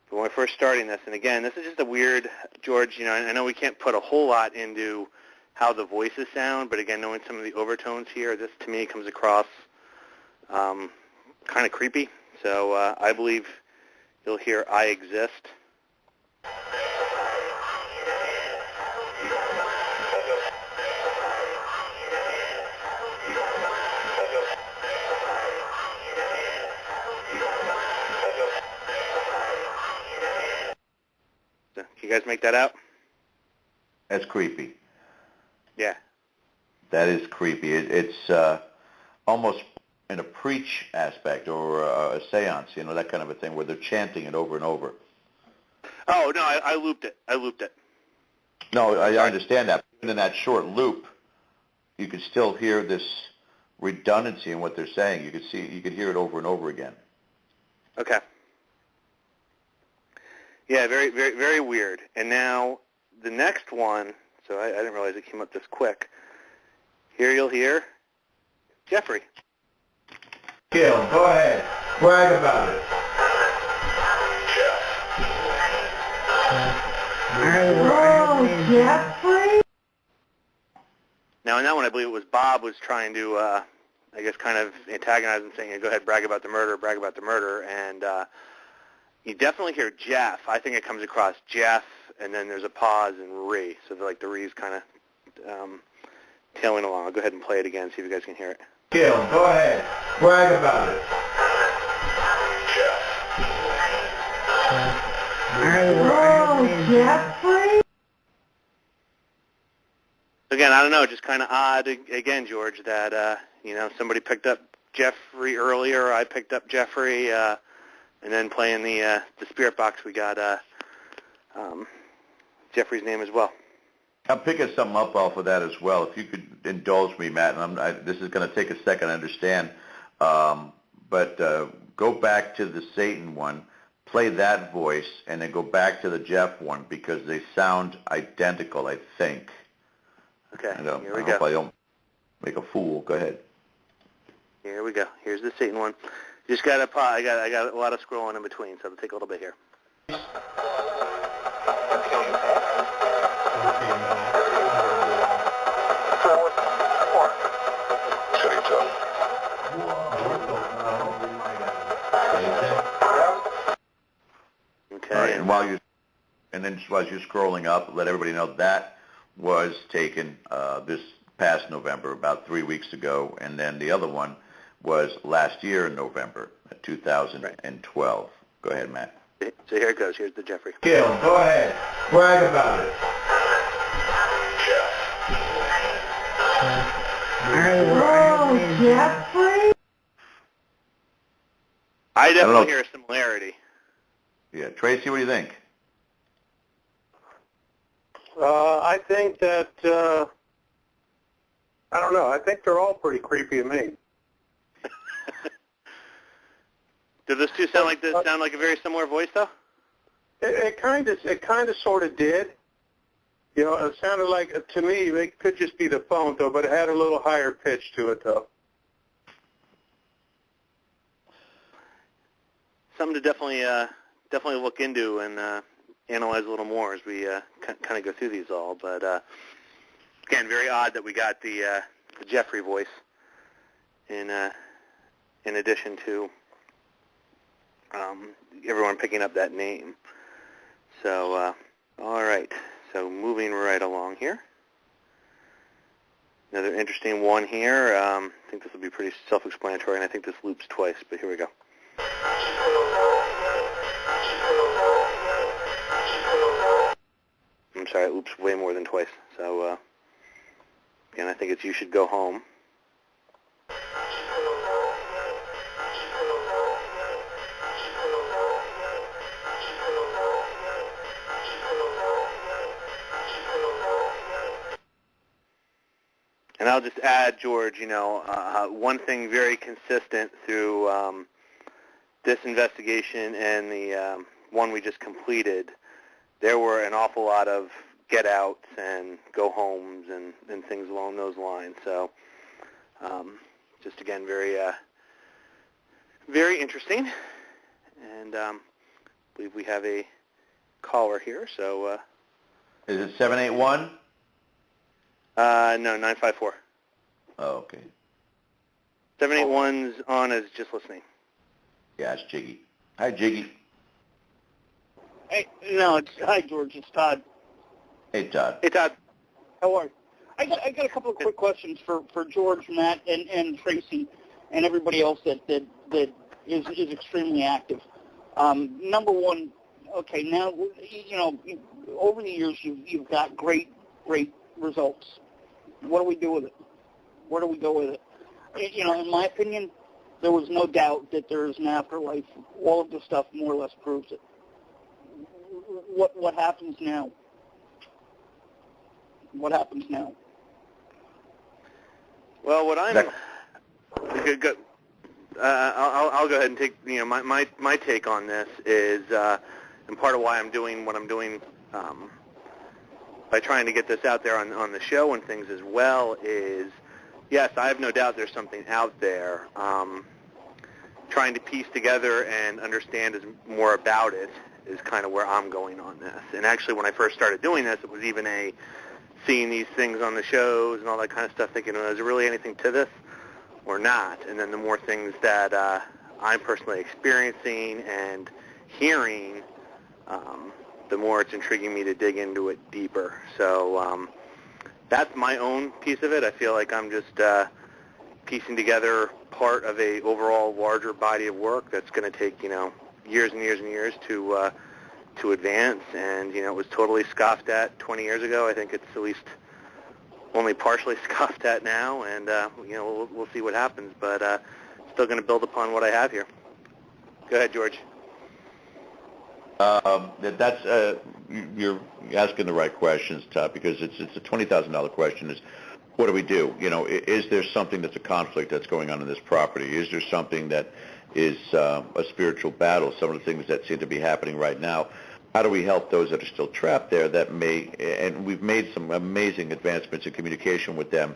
But when we're first starting this, and again, this is just a weird, George, I know we can't put a whole lot into how the voices sound, but again, knowing some of the overtones here, this to me comes across kind of creepy. So I believe you'll hear I Exist. Can you guys make that out? That's creepy. Yeah. That is creepy. It's almost in a preach aspect or a seance, that kind of a thing where they're chanting it over and over. Oh, no, I looped it. No, I understand that. But in that short loop, you could still hear this redundancy in what they're saying. You could hear it over and over again. Okay. Yeah, very, very, very weird. And now the next one, so I didn't realize it came up this quick. Here you'll hear Jeffrey. Gil, go ahead. Brag about it. Hello, Jeffrey? Now in that one, I believe it was Bob was trying to, I guess, kind of antagonize him, saying, go ahead, brag about the murder, and you definitely hear Jeff. I think it comes across Jeff, and then there's a pause and Ree. So the Ree's kind of tailing along. I'll go ahead and play it again, see if you guys can hear it. Gil, go ahead. Brag about it. Jeffrey? Again, I don't know, just kind of odd, again, George, that, somebody picked up Jeffrey earlier, I picked up Jeffrey, and then playing the Spirit Box, we got Jeffrey's name as well. I'm picking something up off of that as well. If you could indulge me, Matt, and this is going to take a second to understand, but go back to the Satan one, play that voice, and then go back to the Jeff one, because they sound identical, I think. Okay, here we I go. hope I don't make a fool. Go ahead. Here we go. Here's the Satan one. Just got to I got a lot of scrolling in between, so it'll take a little bit here. Okay. All right, and then as you're scrolling up, let everybody know that was taken this past November, about 3 weeks ago, and then the other one was last year in November, 2012. Right. Go ahead, Matt. So here it goes. Here's the Jeffrey. Gil, go ahead. Brag about it. Hello, Jeffrey? I definitely hear a similarity. Yeah. Tracy, what do you think? I think that, I don't know, I think they're all pretty creepy to me. Do those two sound like a very similar voice, though? It kind of sort of did. You know, it sounded like, to me, it could just be the phone, though, but it had a little higher pitch to it, though. Something to definitely look into and analyze a little more as we kind of go through these all. But again, very odd that we got the Jeffrey voice in addition to everyone picking up that name. So all right. So moving right along here. Another interesting one here. I think this will be pretty self-explanatory, and I think this loops twice, but here we go. I'm sorry, it loops way more than twice. So, again, I think it's You Should Go Home. And I'll just add, George, one thing very consistent through this investigation and the one we just completed, there were an awful lot of get-outs and go-homes and things along those lines. So just, again, very very interesting. And I believe we have a caller here. So Is it 781? No, 954. Oh, okay. 781's on as just listening. Yeah, it's Jiggy. Hi, Jiggy. Hey, no, hi, George. It's Todd. Hey, Todd. Hey, Todd. How are you? I got a couple of quick questions for George, Matt, and Tracy, and everybody else that is extremely active. Number one, okay, now, over the years you've got great results. What do we do with it? Where do we go with it? In my opinion, there was no doubt that there is an afterlife. All of this stuff more or less proves it. What happens now? What happens now? Well, what I'm good. I'll go ahead and take my take on this is, and part of why I'm doing what I'm doing by trying to get this out there on the show and things as well is, yes, I have no doubt there's something out there. Trying to piece together and understand more about it is kind of where I'm going on this. And actually, when I first started doing this, it was even seeing these things on the shows and all that kind of stuff, thinking, is there really anything to this or not? And then the more things that I'm personally experiencing and hearing, the more it's intriguing me to dig into it deeper. So that's my own piece of it. I feel like I'm just piecing together part of a overall larger body of work that's going to take, years and years and years to to advance, and it was totally scoffed at 20 years ago. I think it's at least only partially scoffed at now, and we'll see what happens. But still going to build upon what I have here. Go ahead, George. You're asking the right questions, Todd, because it's a $20,000 question. Is what do we do? Is there something that's a conflict that's going on in this property? Is there something that is a spiritual battle? Some of the things that seem to be happening right now. How do we help those that are still trapped there that may, and we've made some amazing advancements in communication with them,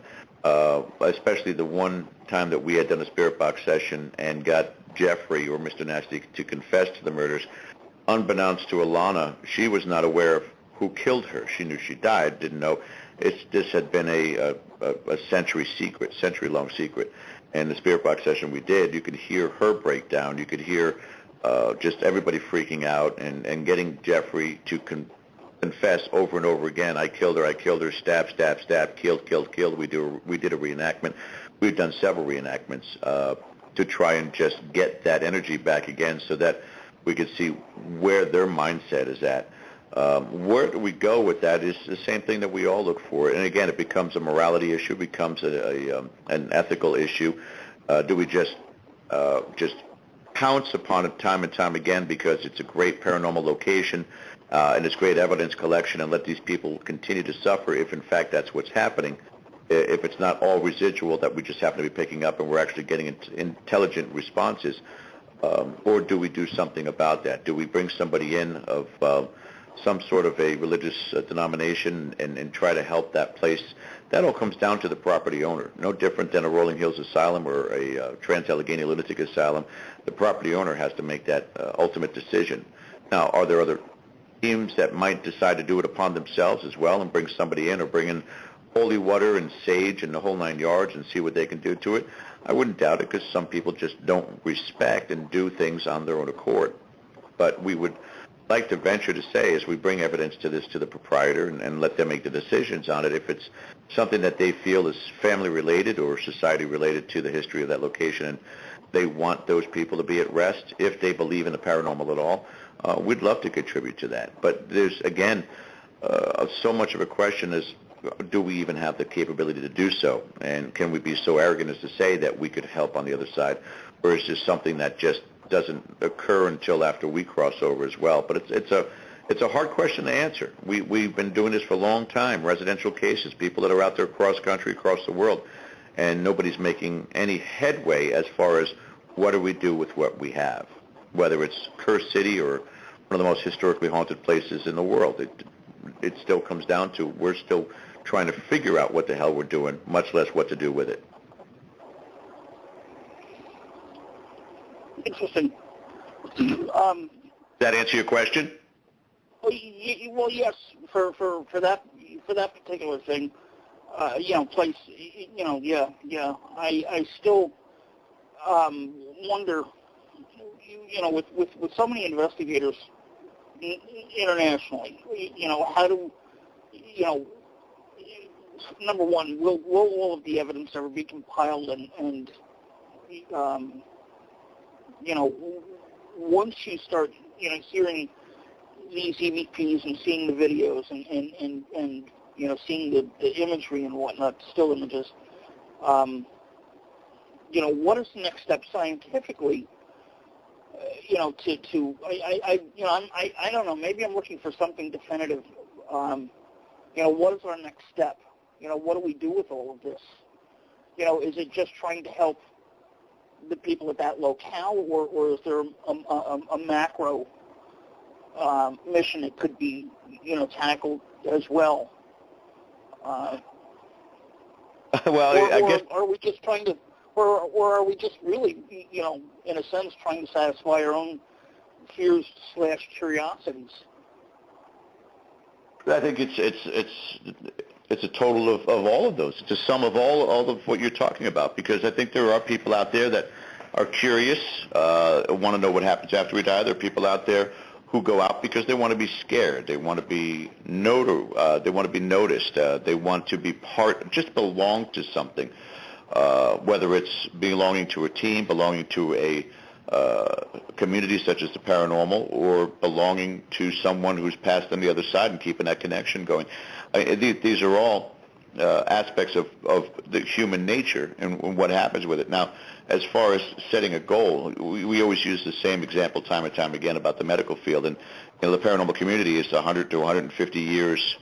especially the one time that we had done a spirit box session and got Jeffrey or Mr. Nasty to confess to the murders. Unbeknownst to Alana, she was not aware of who killed her. She knew she died, didn't know. This had been a century-long secret. And the spirit box session we did, you could hear her breakdown. You could hear just everybody freaking out and getting Jeffrey to confess over and over again. I killed her, stab, stab, stab, killed. We did a reenactment. We've done several reenactments to try and just get that energy back again so that we could see where their mindset is at. Where do we go with that is the same thing that we all look for. And again, it becomes a morality issue, becomes an ethical issue. Do we just pounce upon it time and time again because it's a great paranormal location and it's great evidence collection and let these people continue to suffer if in fact that's what's happening? If it's not all residual that we just happen to be picking up and we're actually getting intelligent responses, or do we do something about that? Do we bring somebody in of some sort of a religious denomination and try to help that place? That all comes down to the property owner. No different than a Rolling Hills Asylum or a Trans-Allegheny Lunatic Asylum. The property owner has to make that ultimate decision. Now, are there other teams that might decide to do it upon themselves as well and bring somebody in or bring in holy water and sage and the whole 9 yards and see what they can do to it? I wouldn't doubt it because some people just don't respect and do things on their own accord. But we would like to venture to say as we bring evidence to this to the proprietor and let them make the decisions on it, if it's something that they feel is family related or society related to the history of that location and they want those people to be at rest, if they believe in the paranormal at all, we'd love to contribute to that. But there's, again, so much of a question as do we even have the capability to do so? And can we be so arrogant as to say that we could help on the other side? Or is this something that just doesn't occur until after we cross over as well? But it's a hard question to answer. We've been doing this for a long time, residential cases, people that are out there across country, across the world, and nobody's making any headway as far as what do we do with what we have, whether it's Kerr City or one of the most historically haunted places in the world. It still comes down to we're still trying to figure out what the hell we're doing, much less what to do with it. Interesting. Does that answer your question? Well, yes. For that particular thing, place. Yeah. I still wonder. With so many investigators internationally, how do number one, will all of the evidence ever be compiled and once you start, hearing these EVPs and seeing the videos and seeing the imagery and whatnot, still images, what is the next step scientifically? I don't know. Maybe I'm looking for something definitive. What is our next step? What do we do with all of this? Is it just trying to help the people at that locale, or is there a macro mission that could be, tackled as well? I guess. Are we just trying to, or are we just really, in a sense, trying to satisfy our own fears / curiosities? I think it's a total of all of those. It's a sum of all of what you're talking about, because I think there are people out there that are curious, want to know what happens after we die. There are people out there who go out because they want to be scared. They want to be they want to be noticed. They want to be just belong to something, whether it's belonging to a team, belonging to a communities such as the paranormal, or belonging to someone who's passed on the other side and keeping that connection going. These are all aspects of the human nature and what happens with it. Now, as far as setting a goal, we always use the same example time and time again about the medical field. And the paranormal community is 100 to 150 years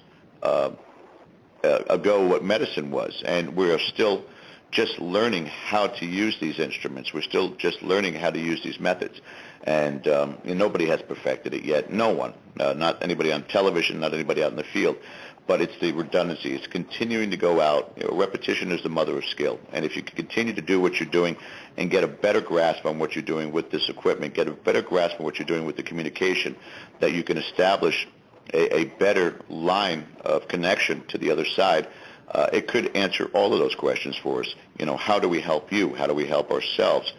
ago what medicine was, and we're still just learning how to use these instruments. We're still just learning how to use these methods, and nobody has perfected it yet. No one, not anybody on television, not anybody out in the field. But it's the redundancy. It's continuing to go out. Repetition is the mother of skill. And if you can continue to do what you're doing and get a better grasp on what you're doing with this equipment, get a better grasp on what you're doing with the communication, that you can establish a better line of connection to the other side, it could answer all of those questions for us. How do we help you? How do we help ourselves?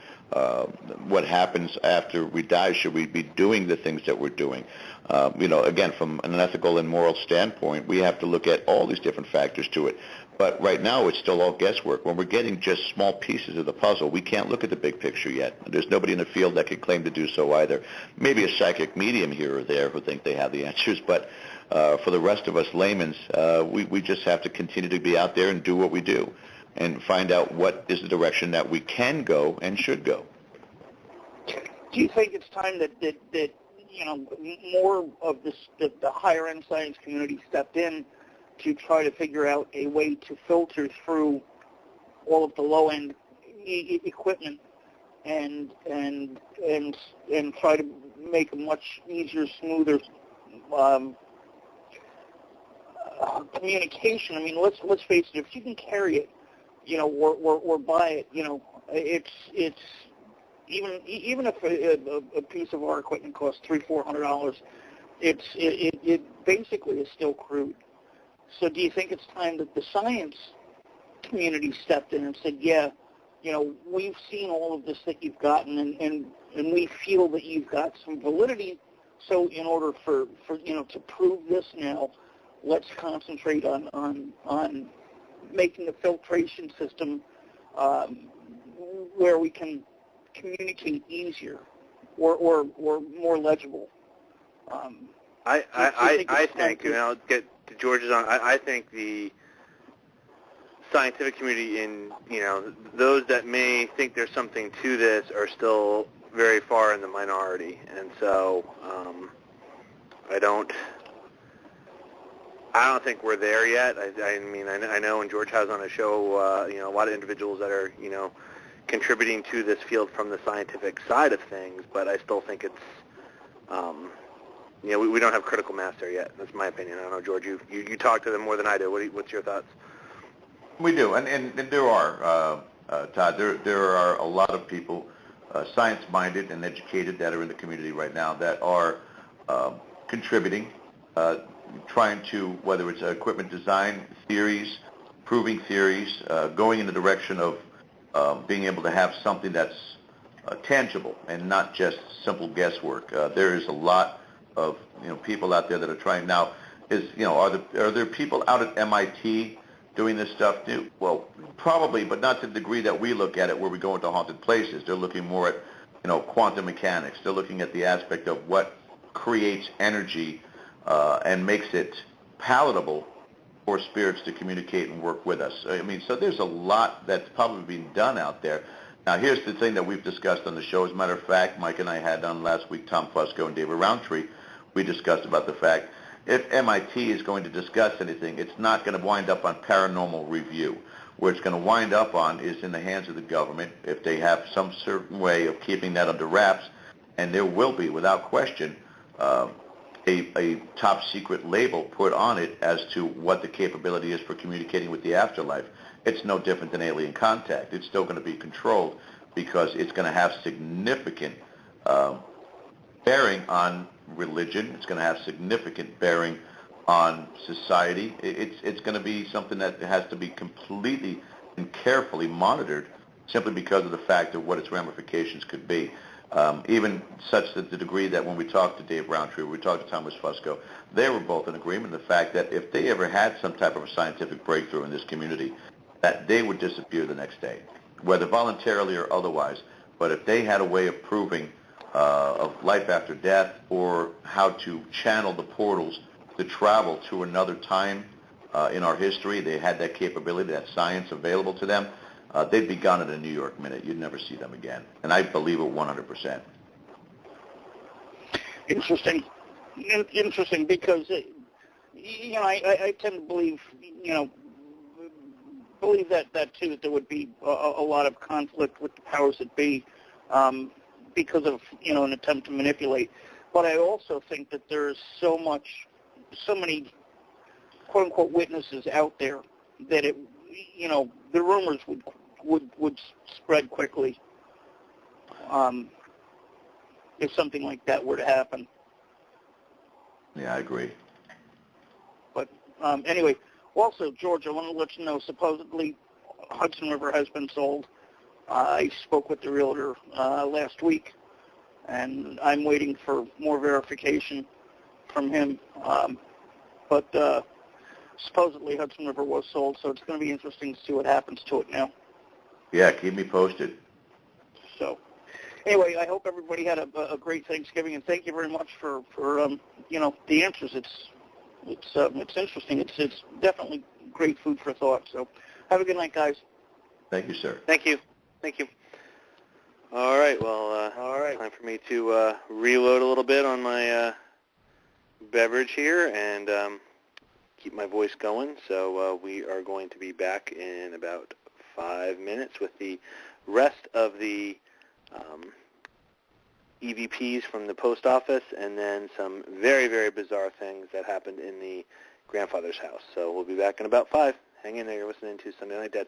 What happens after we die? Should we be doing the things that we're doing? Again, from an ethical and moral standpoint, we have to look at all these different factors to it. But right now, it's still all guesswork. When we're getting just small pieces of the puzzle, we can't look at the big picture yet. There's nobody in the field that can claim to do so either. Maybe a psychic medium here or there who think they have the answers, but for the rest of us laymen, we just have to continue to be out there and do what we do and find out what is the direction that we can go and should go. Do you think it's time that more of the higher end science community stepped in to try to figure out a way to filter through all of the low end equipment and try to make a much easier, smoother communication? I mean, let's face it. If you can carry it, or buy it, it's even if a piece of our equipment costs $300-400, it basically is still crude. So do you think it's time that the science community stepped in and said, yeah, we've seen all of this that you've gotten, and we feel that you've got some validity. So in order for to prove this now, let's concentrate on making the filtration system where we can communicate easier or more legible. I think, I'll get to George's on. I think the scientific community, those that may think there's something to this, are still very far in the minority, and so I don't think we're there yet. I mean, I know, and George has on a show, a lot of individuals that are, contributing to this field from the scientific side of things, but I still think it's, we don't have critical mass there yet. That's my opinion. I don't know, George, you talk to them more than I do. What's your thoughts? We do, and there are, Todd, there are a lot of people, science-minded and educated, that are in the community right now that are contributing, trying to, whether it's equipment design theories, proving theories, going in the direction of being able to have something that's tangible and not just simple guesswork. There is a lot of people out there that are trying now. Are there people out at MIT doing this stuff too? Well, probably, but not to the degree that we look at it, where we go into haunted places. They're looking more at quantum mechanics. They're looking at the aspect of what creates energy and makes it palatable for spirits to communicate and work with us. I mean, so there's a lot that's probably being done out there. Now, here's the thing that we've discussed on the show. As a matter of fact, Mike and I had on last week, Tom Fusco and David Roundtree. We discussed about the fact, if MIT is going to discuss anything, it's not going to wind up on Paranormal Review. Where it's going to wind up on is in the hands of the government, if they have some certain way of keeping that under wraps, and there will be, without question, a top secret label put on it as to what the capability is for communicating with the afterlife. It's no different than alien contact. It's still going to be controlled because it's going to have significant bearing on religion. It's going to have significant bearing on society. It's going to be something that has to be completely and carefully monitored, simply because of the fact of what its ramifications could be. Even such that the degree that when we talked to Dave Roundtree, we talked to Thomas Fusco, they were both in agreement in the fact that if they ever had some type of a scientific breakthrough in this community, that they would disappear the next day, whether voluntarily or otherwise. But if they had a way of proving of life after death or how to channel the portals to travel to another time in our history, they had that capability, that science available to them, they'd be gone in a New York minute. You'd never see them again. And I believe it 100%. Interesting. Interesting, because, I tend to believe, believe that too, that there would be a lot of conflict with the powers that be because of, an attempt to manipulate. But I also think that there's so many quote-unquote witnesses out there that the rumors would spread quickly if something like that were to happen. Yeah, I agree. But anyway, also, George, I want to let you know, supposedly Hudson River has been sold. I spoke with the realtor last week, and I'm waiting for more verification from him. But supposedly Hudson River was sold, so it's going to be interesting to see what happens to it now. Yeah, keep me posted. So, anyway, I hope everybody had a great Thanksgiving, and thank you very much for the answers. It's interesting. It's definitely great food for thought. So, have a good night, guys. Thank you, sir. Thank you. All right. Well, time for me to reload a little bit on my beverage here and keep my voice going. So we are going to be back in about 5 minutes with the rest of the EVPs from the post office and then some very, very bizarre things that happened in the grandfather's house. So we'll be back in about 5. Hang in there. You're listening to Sunday Night Dead.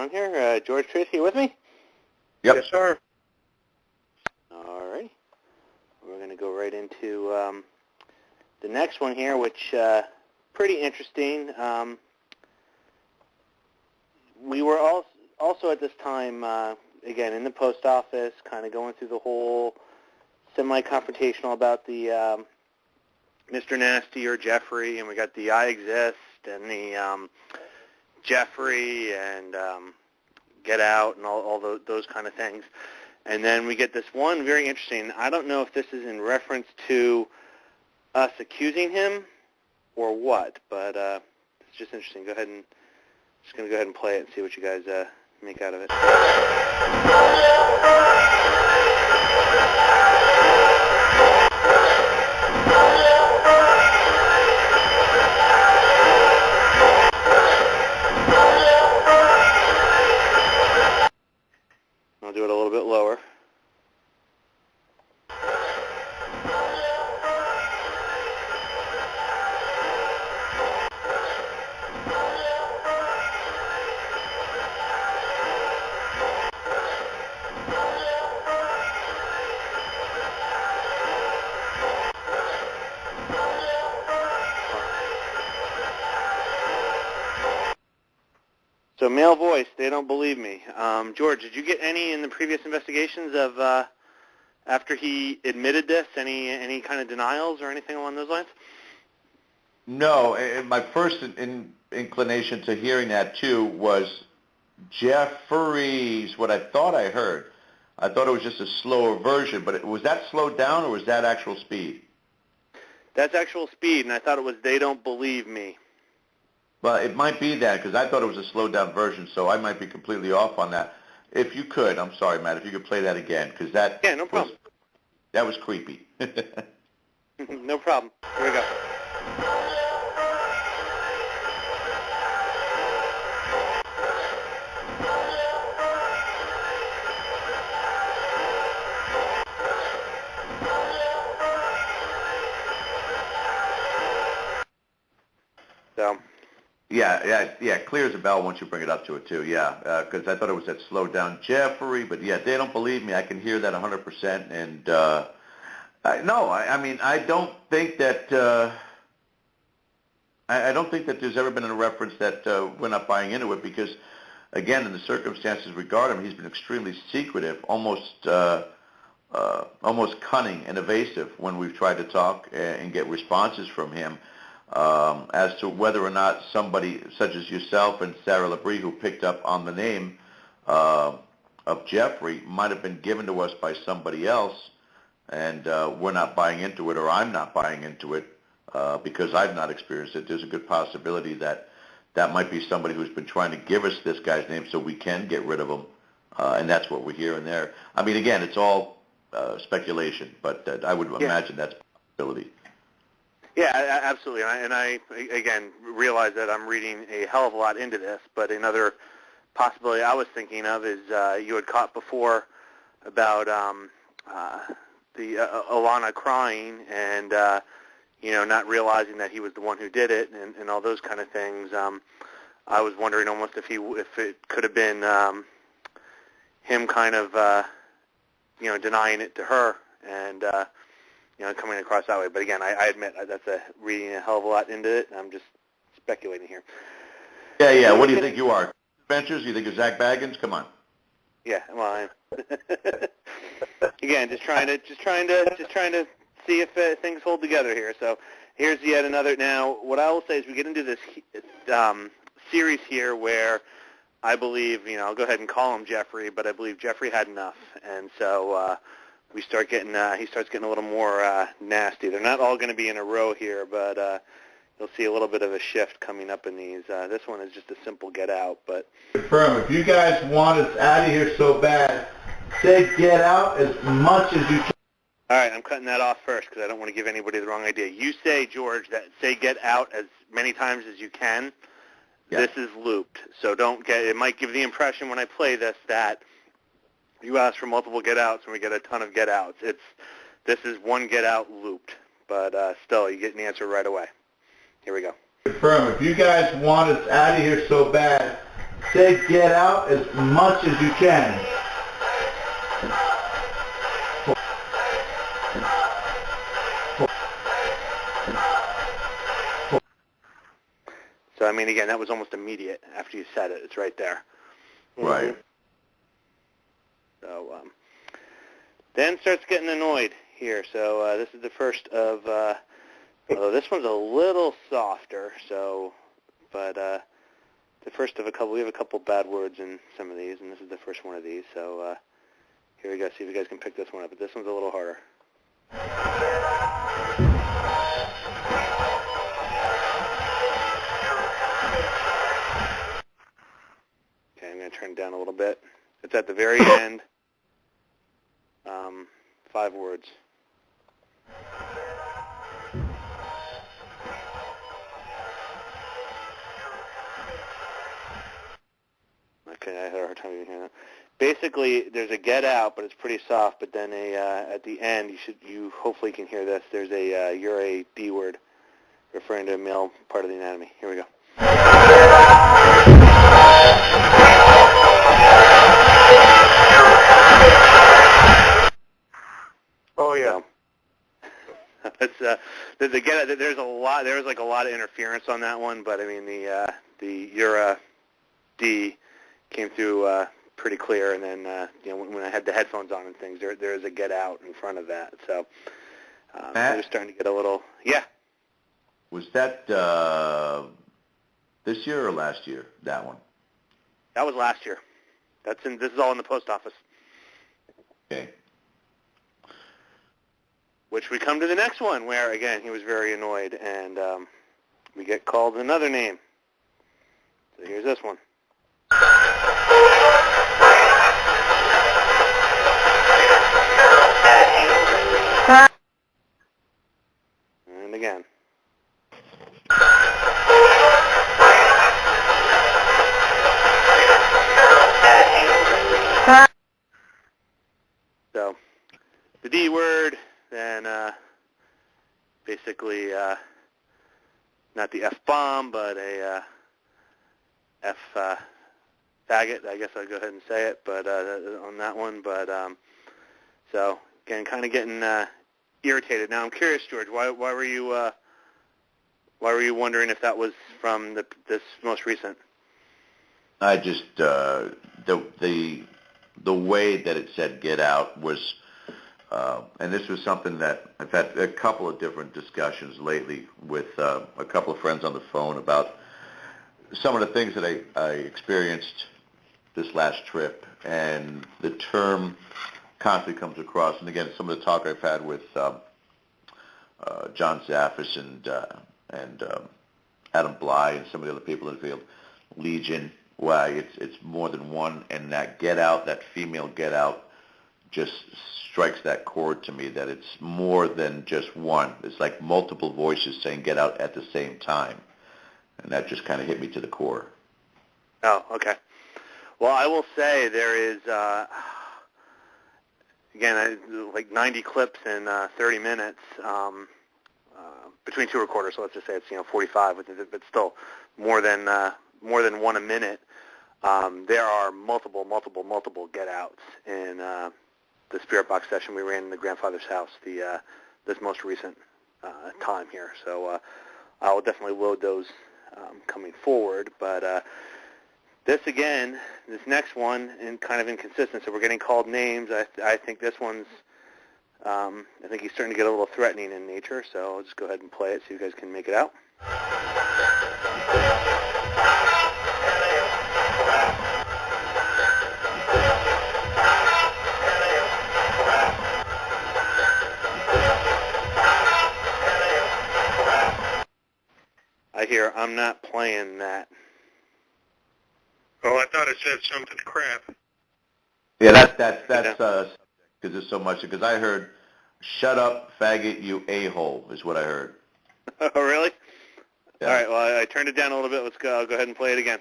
on here. George Tracy, you with me? Yep. Yes, sir. All right. We're going to go right into the next one here, which pretty interesting. We were also at this time, again, in the post office, kind of going through the whole semi-confrontational about the Mr. Nasty or Jeffrey, and we got the I Exist and the Jeffrey and Get Out and all those kind of things. And then we get this one very interesting. I don't know if this is in reference to us accusing him or what, but it's just interesting. Just going to go ahead and play it and see what you guys make out of it. I'll do it a little bit lower. So male voice, they don't believe me. George, did you get any in the previous investigations of after he admitted this, any kind of denials or anything along those lines? No, my first inclination to hearing that, too, was Jeffrey's, what I thought I heard. I thought it was just a slower version, but was that slowed down or was that actual speed? That's actual speed, and I thought it was They Don't Believe Me. Well, it might be that, because I thought it was a slowed-down version, so I might be completely off on that. If you could, I'm sorry, Matt, if you could play that again, because that Yeah, no problem. That was creepy. No problem. Here we go. So. Yeah, clear as a bell once you bring it up to it, too, yeah, because I thought it was that slowed down Jeffrey, but yeah, They Don't Believe Me, I can hear that 100%, and I mean, I don't think that, I don't think that there's ever been a reference that we're not buying into it, because, again, in the circumstances regarding him, he's been extremely secretive, almost cunning and evasive when we've tried to talk and get responses from him. As to whether or not somebody such as yourself and Sarah Labrie, who picked up on the name of Jeffrey, might have been given to us by somebody else, and we're not buying into it, or I'm not buying into it, because I've not experienced it. There's a good possibility that that might be somebody who's been trying to give us this guy's name so we can get rid of him, and that's what we're hearing there. I mean, again, it's all speculation, but I would imagine that's a possibility. Yeah, absolutely. And I again, realize that I'm reading a hell of a lot into this, but another possibility I was thinking of is you had caught before about the Alana crying and, not realizing that he was the one who did it and all those kind of things. I was wondering almost if it could have been him kind of, denying it to her and, coming across that way. But again, I admit that's reading a hell of a lot into it, and I'm just speculating here. Yeah. What do you think you are? Adventures? You think you're Zach Baggins? Come on. Yeah. Well, again, just trying to see if things hold together here. So here's yet another. Now, what I will say is we get into this series here where I believe, I'll go ahead and call him Jeffrey, but I believe Jeffrey had enough, and so. He starts getting a little more nasty. They're not all going to be in a row here, but you'll see a little bit of a shift coming up in these. This one is just a simple get out, but Confirm, if you guys want us out of here so bad, say get out as much as you can. All right, I'm cutting that off first because I don't want to give anybody the wrong idea. You say, George, say get out as many times as you can. Yeah. This is looped, so it might give the impression when I play this that you ask for multiple get-outs, and we get a ton of get-outs. This is one get-out looped, but still, you get an answer right away. Here we go. Confirm, if you guys want us out of here so bad, Say get out as much as you can. So, I mean, again, that was almost immediate after you said it. It's right there. Right. So, then starts getting annoyed here. So this is the first of, this one's a little softer, so, but the first of a couple, we have a couple bad words in some of these, and this is the first one of these. So here we go, see if you guys can pick this one up, but this one's a little harder. Okay, I'm going to turn it down a little bit. It's at the very end. 5 words. Okay, I had a hard time even hearing that. Basically, there's a get out, but it's pretty soft. But then at the end, you hopefully can hear this. There's a you're a D word, referring to a male part of the anatomy. Here we go. Oh yeah. So, it's the get out. There's a lot. There was like a lot of interference on that one, but I mean the you're a D came through pretty clear, and then when I had the headphones on and things, there is a get out in front of that. So I was starting to get a little Was that this year or last year? That one. That was last year. This is all in the post office. Okay. Which we come to the next one, where again he was very annoyed, and we get called another name. So here's this one. And again. So the D word, then basically not the F-bomb, but a F faggot. I guess I'll go ahead and say it, but on that one. But so again, kind of getting irritated. Now I'm curious, George, why were you wondering if that was from this most recent? I just the way that it said "get out" was, and this was something that I've had a couple of different discussions lately with a couple of friends on the phone about some of the things that I experienced this last trip, and the term constantly comes across. And again, some of the talk I've had with John Zaffis and Adam Bly and some of the other people in the field, Legion. Why it's more than one, and that get out, that female get out, just strikes that chord to me that it's more than just one. It's like multiple voices saying get out at the same time, and that just kind of hit me to the core. Oh, okay. Well, I will say there is, again, like 90 clips in 30 minutes between 2 recorders. So let's just say it's 45, but still more than one a minute. There are multiple get outs in the Spirit Box session we ran in the grandfather's house. This most recent time here. So I will definitely load those coming forward, but. This next one, and kind of inconsistent. So we're getting called names. I think this one's, I think he's starting to get a little threatening in nature. So I'll just go ahead and play it so you guys can make it out. I hear, I'm not playing that. Oh, I thought it said something crap. Yeah, that's because there's so much. Because I heard, "Shut up, faggot, you a-hole," is what I heard. Oh, really? Yeah. All right. Well, I turned it down a little bit. Let's go. I'll go ahead and play it again.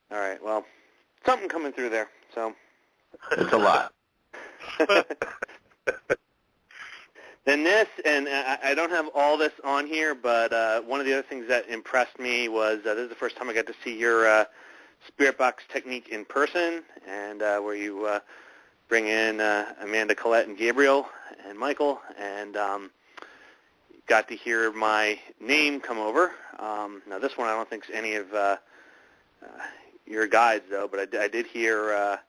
All right. something coming through there. So it's a lot. Then this, and I don't have all this on here, but one of the other things that impressed me was this is the first time I got to see your spirit box technique in person, and where you bring in Amanda, Colette, and Gabriel, and Michael, and got to hear my name come over. Now this one I don't think is any of your guys, though, but I did hear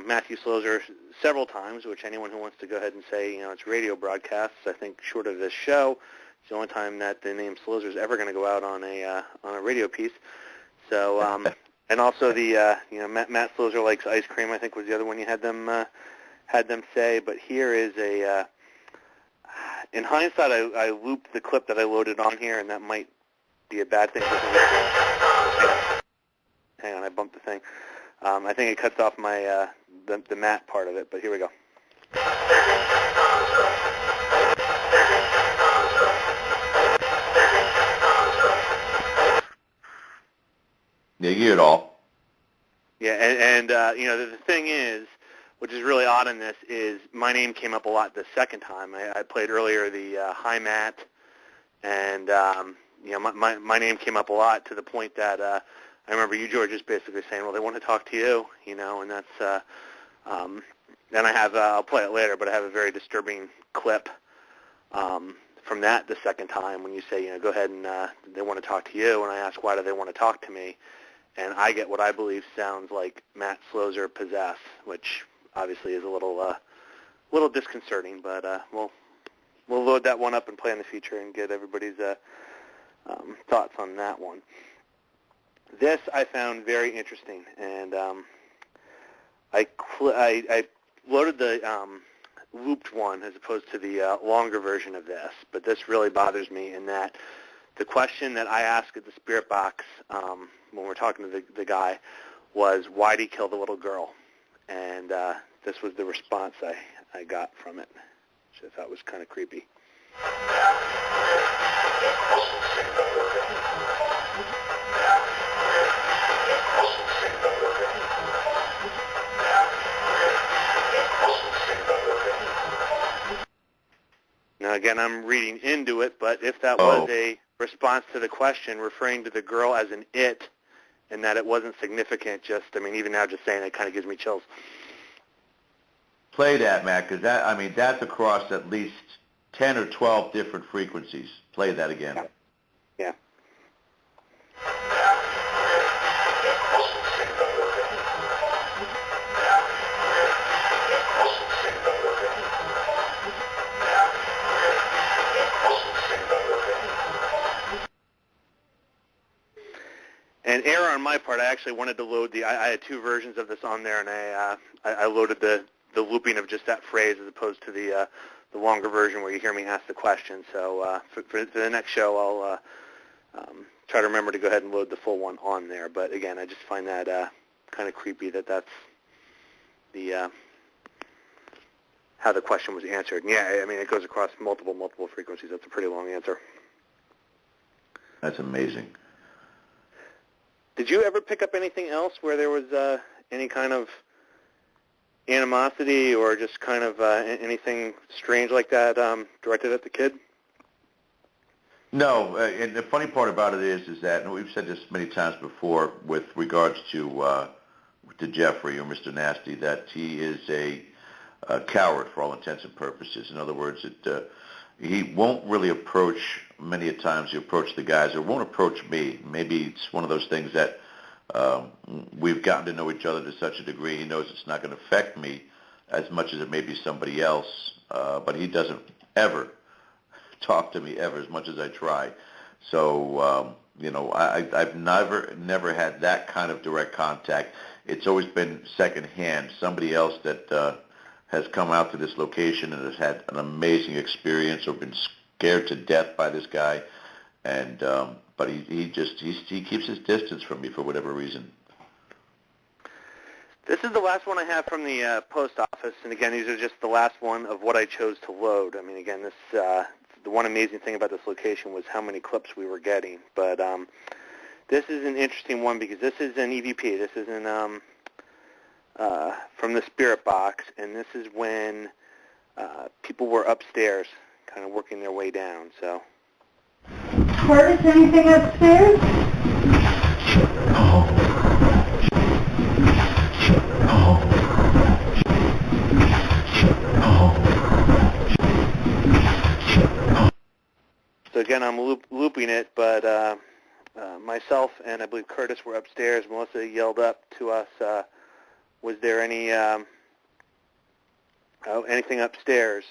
Matthew Slozer several times, which anyone who wants to go ahead and say, it's radio broadcasts, I think short of this show, it's the only time that the name Slozer is ever going to go out on a radio piece. So, and also the, Matt Slozer likes ice cream, I think was the other one you had them say. But here is in hindsight, I looped the clip that I loaded on here, and that might be a bad thing. Hang on, I bumped the thing. I think it cuts off my the Matt part of it, but here we go. Yeah, you hear it all. Yeah, and the thing is, which is really odd in this, is my name came up a lot the second time. I played earlier the Hi Matt, and my name came up a lot to the point that I remember you, George, just basically saying, well, they want to talk to you, and that's, then I have, I'll play it later, but I have a very disturbing clip from that the second time when you say, go ahead and they want to talk to you, and I ask, why do they want to talk to me? And I get what I believe sounds like Matt Slozer possess, which obviously is a little disconcerting, but we'll load that one up and play in the feature and get everybody's thoughts on that one. This I found very interesting, and I loaded the looped one as opposed to the longer version of this, but this really bothers me in that the question that I asked at the spirit box when we're talking to the guy was, why did he kill the little girl? And this was the response I got from it, which I thought was kind of creepy. Now, again, I'm reading into it, but if that was a response to the question referring to the girl as an it and that it wasn't significant, even now just saying it kind of gives me chills. Play that, Matt, because that's across at least 10 or 12 different frequencies. Play that again. Yeah. And error on my part, I actually wanted to load I had two versions of this on there, and I loaded the looping of just that phrase as opposed to the longer version where you hear me ask the question. So for the next show, I'll try to remember to go ahead and load the full one on there. But again, I just find that kind of creepy that's the how the question was answered. And yeah, it goes across multiple frequencies. That's a pretty long answer. That's amazing. Did you ever pick up anything else where there was any kind of animosity or just kind of anything strange like that directed at the kid? No, and the funny part about it is that, and we've said this many times before with regards to Jeffrey or Mr. Nasty, that he is a coward for all intents and purposes. In other words, he won't really approach, many a times he approached the guys, or won't approach me. Maybe it's one of those things that we've gotten to know each other to such a degree, he knows it's not going to affect me as much as it may be somebody else, but he doesn't ever talk to me ever as much as I try. So, I've never had that kind of direct contact. It's always been secondhand, somebody else that has come out to this location and has had an amazing experience or been scared to death by this guy, and but he keeps his distance from me for whatever reason. This is the last one I have from the post office, and again, these are just the last one of what I chose to load. Again, this the one amazing thing about this location was how many clips we were getting. But this is an interesting one because this is an EVP. This isn't from the spirit box, and this is when people were upstairs, kind of working their way down. So. Curtis, anything upstairs? So again, I'm looping it, but myself and I believe Curtis were upstairs. Melissa yelled up to us, was there anything upstairs?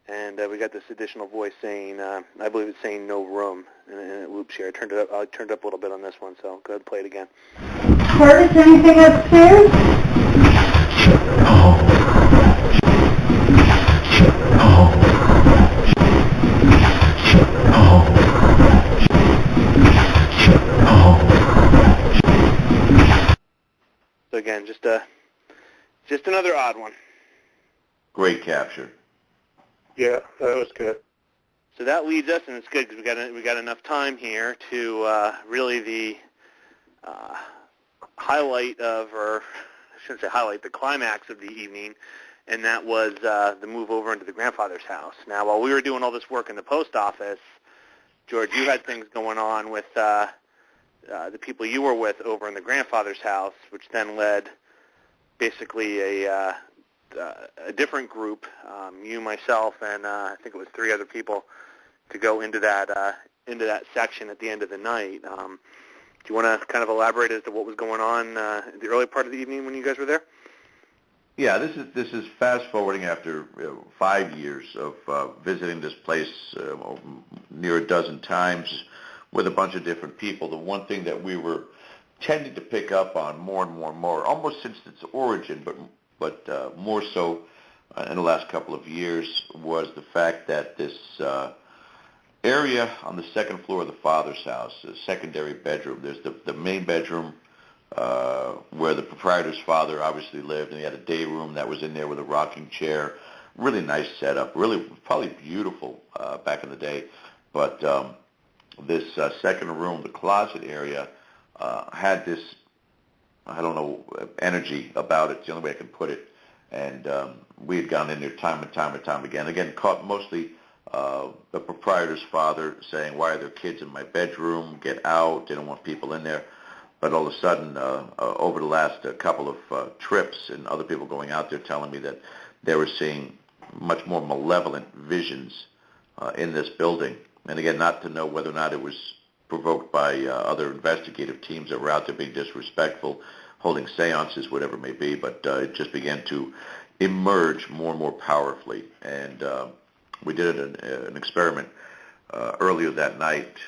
And we got this additional voice saying, I believe it's saying no room, and it loops here. I turned it up a little bit on this one, so go ahead and play it again. Curtis, anything upstairs? So again, just another odd one. Great capture. Yeah, that was good. So that leads us, and it's good because we got enough time here to really the highlight of, or I shouldn't say highlight, the climax of the evening, and that was the move over into the grandfather's house. Now, while we were doing all this work in the post office, George, you had things going on with the people you were with over in the grandfather's house, which then led basically a different group, you, myself, and I think it was 3 other people, to go into that section at the end of the night. Do you want to kind of elaborate as to what was going on in the early part of the evening when you guys were there? Yeah, this is fast forwarding after 5 years of visiting this place near a dozen times with a bunch of different people. The one thing that we were tending to pick up on more and more, almost since its origin, but more so in the last couple of years, was the fact that this area on the second floor of the father's house, the secondary bedroom, there's the main bedroom where the proprietor's father obviously lived, and he had a day room that was in there with a rocking chair. Really nice setup, really probably beautiful back in the day. But this second room, the closet area, had this, I don't know, energy about it. It's the only way I can put it. And we had gone in there time and time again. Again, caught mostly the proprietor's father saying, "Why are there kids in my bedroom? Get out. They don't want people in there." But all of a sudden, over the last couple of trips, and other people going out there telling me that they were seeing much more malevolent visions in this building. And again, not to know whether or not it was provoked by other investigative teams that were out there being disrespectful, holding seances, whatever it may be, but it just began to emerge more and more powerfully. And we did an experiment earlier that night,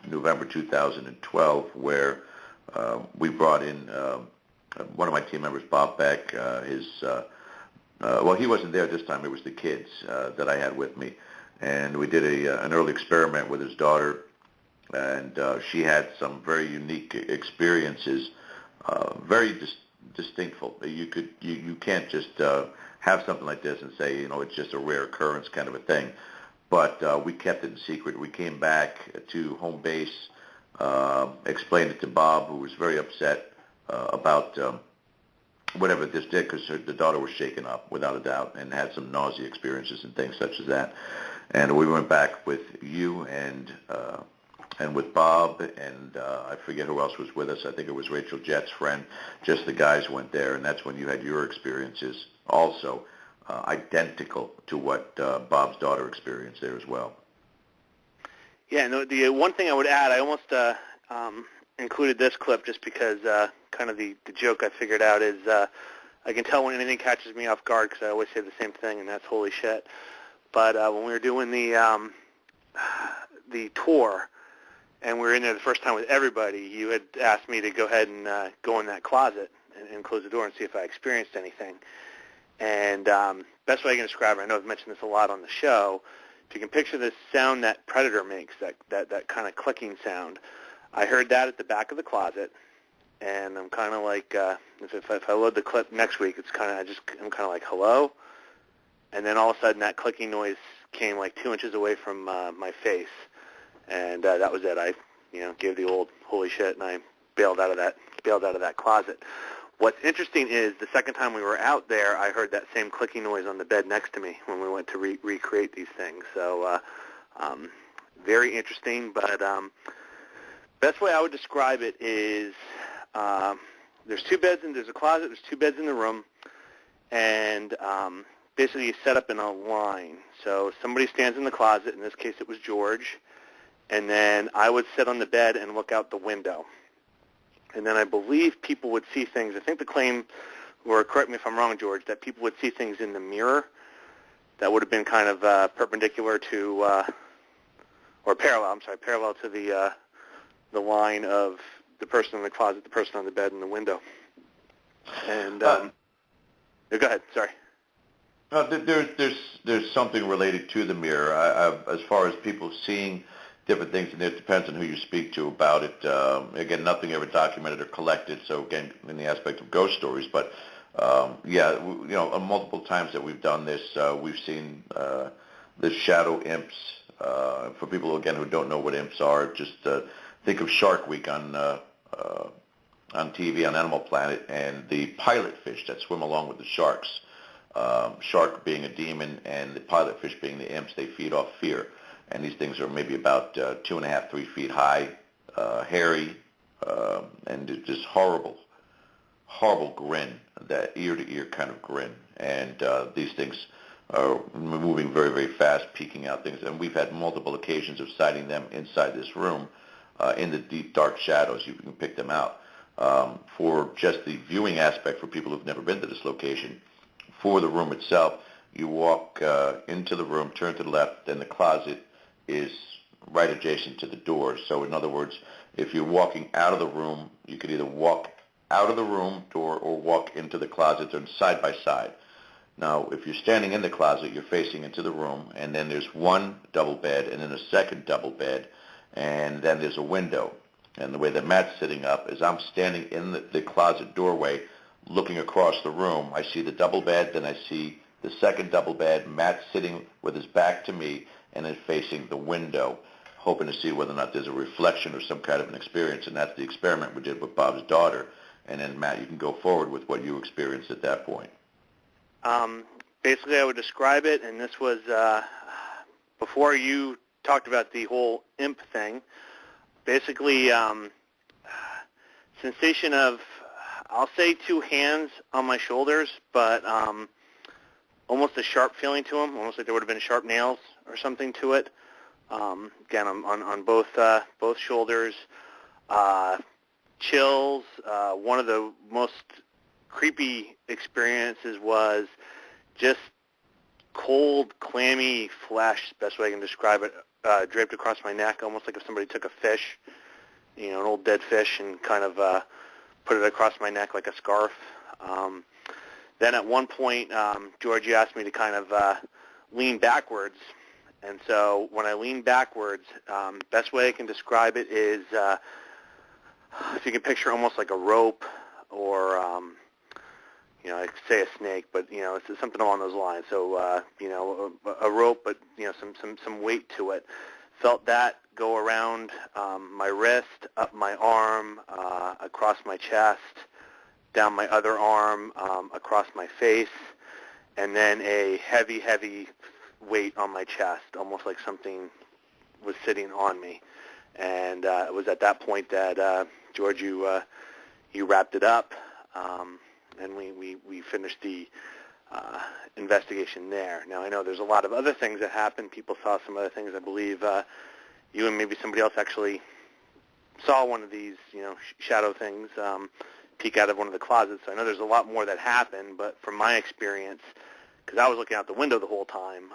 November 2012, where we brought in one of my team members, Bob Beck. Well, he wasn't there this time. It was the kids that I had with me. And we did an early experiment with his daughter, and she had some very unique experiences, very distinctful. You can't just have something like this and say, it's just a rare occurrence kind of a thing. But we kept it in secret. We came back to home base, explained it to Bob, who was very upset about whatever this did, because the daughter was shaken up, without a doubt, and had some nausea experiences and things such as that. And we went back with you and with Bob, and I forget who else was with us. I think it was Rachel Jett's friend. Just the guys went there, and that's when you had your experiences also identical to what Bob's daughter experienced there as well. Yeah, no, the one thing I would add, I almost included this clip just because kind of the joke I figured out is I can tell when anything catches me off guard because I always say the same thing, and that's holy shit. But when we were doing the tour, and we were in there the first time with everybody, you had asked me to go ahead and go in that closet and close the door and see if I experienced anything. And best way I can describe it, I know I've mentioned this a lot on the show, if you can picture this sound that Predator makes, that kind of clicking sound, I heard that at the back of the closet, and I'm kind of like, if I load the clip next week, it's kind of, I'm kind of like, hello? And then all of a sudden that clicking noise came like 2 inches away from my face, and that was it. I, gave the old holy shit, and I bailed out of that closet. What's interesting is the second time we were out there, I heard that same clicking noise on the bed next to me when we went to recreate these things. So very interesting, but best way I would describe it is there's two beds and there's a closet. There's two beds in the room, and basically you set up in a line. So somebody stands in the closet. In this case, it was George, and then I would sit on the bed and look out the window. And then I believe people would see things. I think the claim, or correct me if I'm wrong, George, that people would see things in the mirror that would have been kind of perpendicular to, or parallel. I'm sorry, parallel to the line of the person in the closet, the person on the bed, and the window. And go ahead. Sorry. No, there's something related to the mirror. As far as people seeing different things, and it depends on who you speak to about it. Again, nothing ever documented or collected. So again, in the aspect of ghost stories, but yeah, multiple times that we've done this, we've seen the shadow imps. For people again who don't know what imps are, just think of Shark Week on TV on Animal Planet, and the pilot fish that swim along with the sharks. Shark being a demon, and the pilot fish being the imps. They feed off fear. And these things are maybe about 2.5, 3 feet high, hairy, and just horrible grin, that ear-to-ear kind of grin. And these things are moving very, very fast, peeking out things. And we've had multiple occasions of sighting them inside this room in the deep, dark shadows. You can pick them out. For just the viewing aspect for people who've never been to this location, for the room itself, you walk into the room, turn to the left, and the closet is right adjacent to the door. So in other words, if you're walking out of the room, you could either walk out of the room door or walk into the closet. They're side by side. Now, if you're standing in the closet, you're facing into the room, and then there's one double bed, and then a second double bed, and then there's a window. And the way that Matt's sitting up is I'm standing in the closet doorway looking across the room. I see the double bed, then I see the second double bed, Matt sitting with his back to me, and then facing the window, hoping to see whether or not there's a reflection or some kind of an experience. And that's the experiment we did with Bob's daughter. And then, Matt, you can go forward with what you experienced at that point. Basically, I would describe it, and this was before you talked about the whole imp thing. Basically, sensation of, I'll say 2 hands on my shoulders, but almost a sharp feeling to them, almost like there would have been sharp nails or something to it. Again, on both shoulders. Chills. One of the most creepy experiences was just cold, clammy flesh, best way I can describe it, draped across my neck, almost like if somebody took a fish, an old dead fish, and kind of put it across my neck like a scarf. Then at one point, Georgie asked me to kind of lean backwards. And so when I lean backwards, best way I can describe it is if you can picture almost like a rope or, I could say a snake, but, it's something along those lines. So, a rope, but, some weight to it. Felt that go around my wrist, up my arm, across my chest, down my other arm, across my face, and then a heavy, heavy weight on my chest, almost like something was sitting on me. And it was at that point that, George, you wrapped it up, and we finished the investigation there. Now, I know there's a lot of other things that happened. People saw some other things. I believe you and maybe somebody else actually saw one of these, shadow things peek out of one of the closets. So I know there's a lot more that happened, but from my experience, because I was looking out the window the whole time,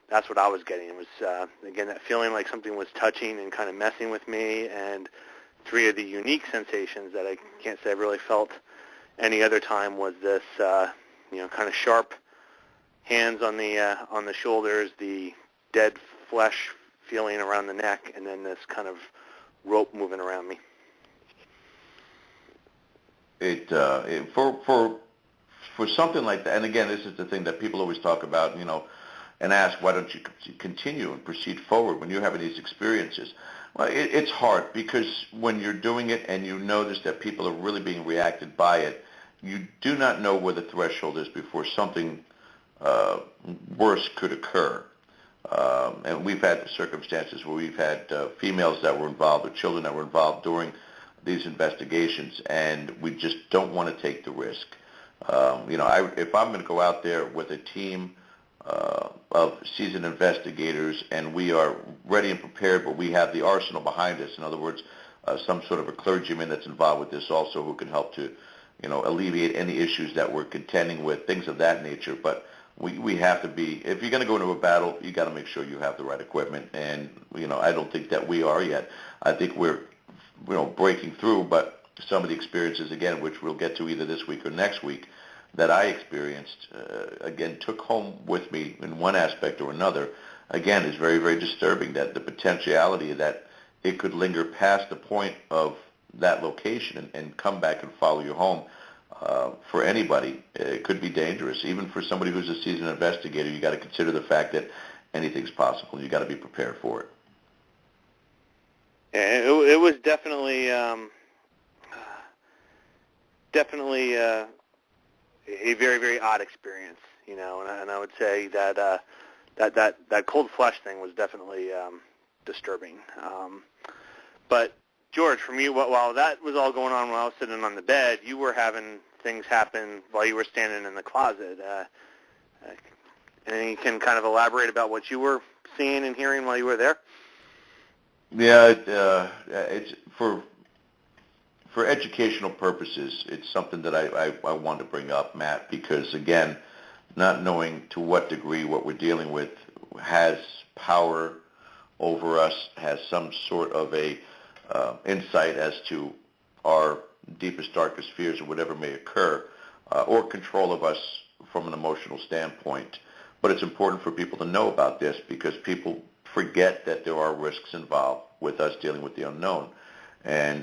that's what I was getting. It was, again, that feeling like something was touching and kind of messing with me, and 3 of the unique sensations that I can't say I've really felt any other time was this, kind of sharp hands on the shoulders, the dead flesh feeling around the neck, and then this kind of rope moving around me. For something like that, and again, this is the thing that people always talk about, and ask, why don't you continue and proceed forward when you're having these experiences? Well, it's hard because when you're doing it and you notice that people are really being reacted by it, you do not know where the threshold is before something worse could occur. And we've had circumstances where we've had females that were involved or children that were involved during these investigations, and we just don't want to take the risk. If I'm going to go out there with a team of seasoned investigators and we are ready and prepared, but we have the arsenal behind us, in other words, some sort of a clergyman that's involved with this also who can help to, alleviate any issues that we're contending with, things of that nature. But we have to be, if you're going to go into a battle, you got to make sure you have the right equipment. And, I don't think that we are yet. I think we're, breaking through, but some of the experiences, again, which we'll get to either this week or next week, that I experienced, again, took home with me in one aspect or another, again, is very, very disturbing, that the potentiality that it could linger past the point of that location and come back and follow you home. For anybody, it could be dangerous. Even for somebody who's a seasoned investigator, you got to consider the fact that anything's possible. You got to be prepared for it. Yeah, it was definitely a very, very odd experience, and I would say that that cold flush thing was definitely disturbing. But George, from you, while that was all going on while I was sitting on the bed, you were having things happen while you were standing in the closet. And you can kind of elaborate about what you were seeing and hearing while you were there? Yeah, it's for educational purposes, it's something that I want to bring up, Matt, because, again, not knowing to what degree what we're dealing with has power over us, has some sort of a insight as to our deepest, darkest fears or whatever may occur, or control of us from an emotional standpoint. But it's important for people to know about this because people forget that there are risks involved with us dealing with the unknown. And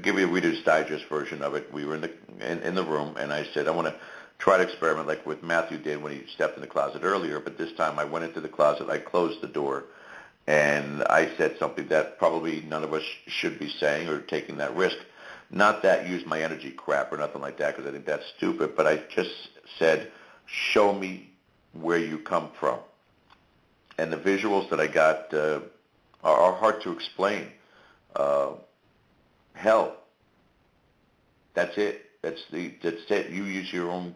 give you a Reader's Digest version of it. We were in the room, and I said, I want to try to experiment like what Matthew did when he stepped in the closet earlier, but this time I went into the closet, I closed the door, and I said something that probably none of us should be saying or taking that risk. Not that use my energy crap or nothing like that, because I think that's stupid, but I just said, show me where you come from. And the visuals that I got are hard to explain. Hell. That's it. That's it. You use your own,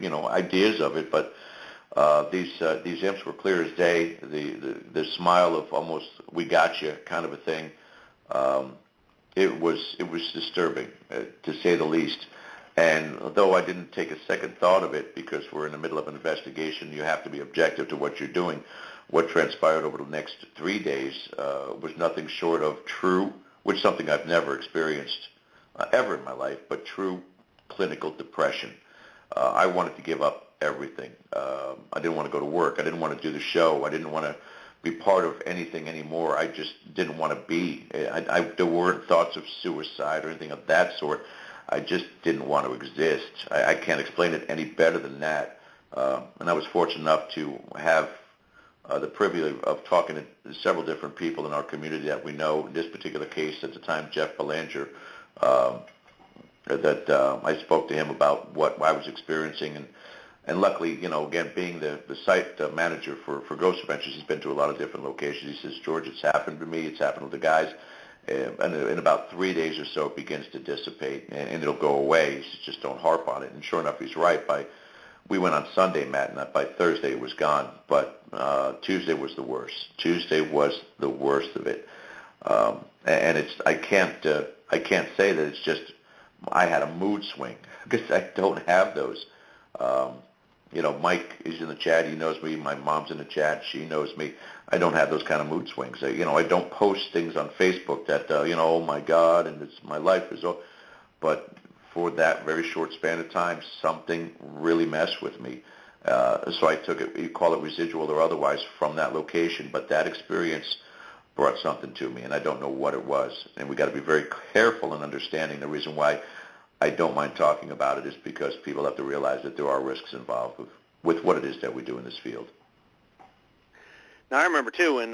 ideas of it. But these imps were clear as day. The smile of almost "we got you" kind of a thing. It was disturbing, to say the least. And though I didn't take a second thought of it, because we're in the middle of an investigation, you have to be objective to what you're doing. What transpired over the next 3 days was nothing short of true, which is something I've never experienced ever in my life, but true clinical depression. I wanted to give up everything. I didn't want to go to work. I didn't want to do the show. I didn't want to be part of anything anymore. I just didn't want to be. There weren't thoughts of suicide or anything of that sort. I just didn't want to exist. I can't explain it any better than that. And I was fortunate enough to have the privilege of talking to several different people in our community that we know. In this particular case, at the time, Jeff Belanger, I spoke to him about what I was experiencing. And luckily, again, being the site manager for Ghost Adventures, he's been to a lot of different locations. He says, George, it's happened to me. It's happened with the guys. And in about 3 days or so, it begins to dissipate, and it'll go away. He says, just don't harp on it. And sure enough, he's right. We went on Sunday, Matt, and by Thursday it was gone. But Tuesday was the worst. Tuesday was the worst of it. And I can't say that it's just I had a mood swing, because I don't have those. Mike is in the chat. He knows me. My mom's in the chat. She knows me. I don't have those kind of mood swings. I don't post things on Facebook that, oh my God, and my life is all. But for that very short span of time, something really messed with me. So I took it, you call it residual or otherwise, from that location. But that experience brought something to me, and I don't know what it was. And we got to be very careful in understanding. The reason why I don't mind talking about it is because people have to realize that there are risks involved with what it is that we do in this field. Now, I remember, too, when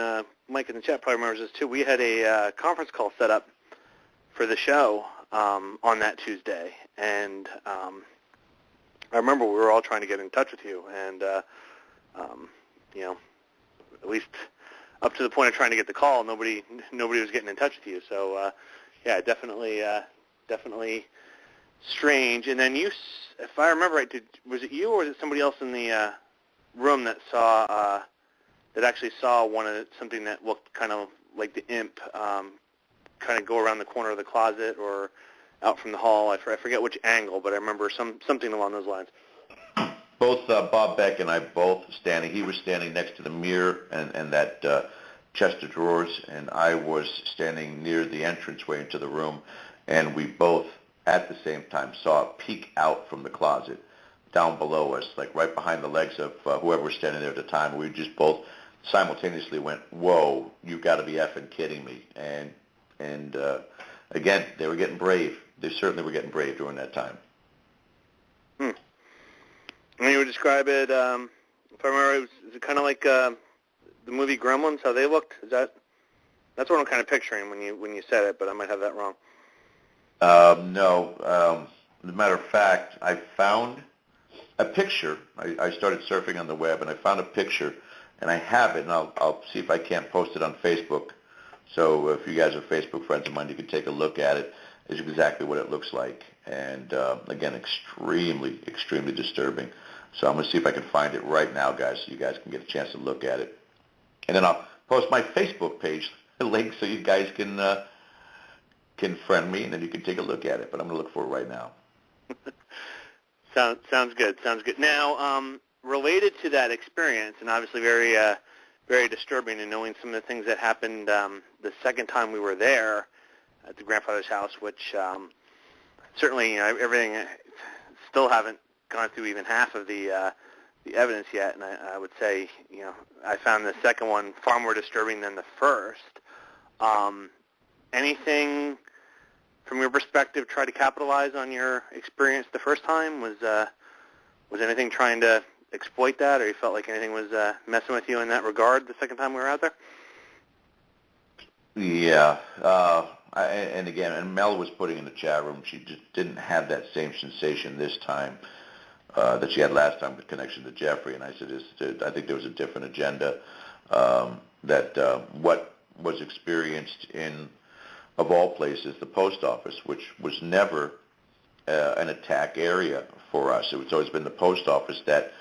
Mike in the chat probably remembers this too. We had a conference call set up for the show on that Tuesday, and I remember we were all trying to get in touch with you, and at least up to the point of trying to get the call, nobody was getting in touch with you. So yeah, definitely strange. And then you, if I remember right, was it you or was it somebody else in the room that saw that actually saw something that looked kind of like the imp kind of go around the corner of the closet or out from the hall? I forget which angle, but I remember something along those lines. Both Bob Beck and I both standing. He was standing next to the mirror and that chest of drawers, and I was standing near the entranceway into the room, and we both at the same time saw it peek out from the closet down below us, like right behind the legs of whoever was standing there at the time. We just both simultaneously went, "Whoa, you got to be effing kidding me!" And again, they were getting brave. They certainly were getting brave during that time. And you would describe it, if I remember, is it kind of like the movie Gremlins, how they looked? That's what I'm kind of picturing when you said it, but I might have that wrong. No. As a matter of fact, I found a picture. I started surfing on the web, and I found a picture, and I have it, and I'll see if I can't post it on Facebook. So if you guys are Facebook friends of mine, you can take a look at it. It's exactly what it looks like. And again, extremely, extremely disturbing. So I'm going to see if I can find it right now, guys, so you guys can get a chance to look at it. And then I'll post my Facebook page link so you guys can friend me, and then you can take a look at it. But I'm going to look for it right now. Sounds good. Sounds good. Now, related to that experience, and obviously very very disturbing, and knowing some of the things that happened the second time we were there at the grandfather's house, which certainly everything still haven't gone through even half of the evidence yet, and I would say I found the second one far more disturbing than the first. Anything from your perspective try to capitalize on your experience the first time? Was anything trying to exploit that, or you felt like anything was messing with you in that regard the second time we were out there? Yeah. And Mel was putting in the chat room, she just didn't have that same sensation this time that she had last time with connection to Jeffrey. And I said, I think there was a different agenda that what was experienced in, of all places, the post office, which was never an attack area for us. It's always been the post office that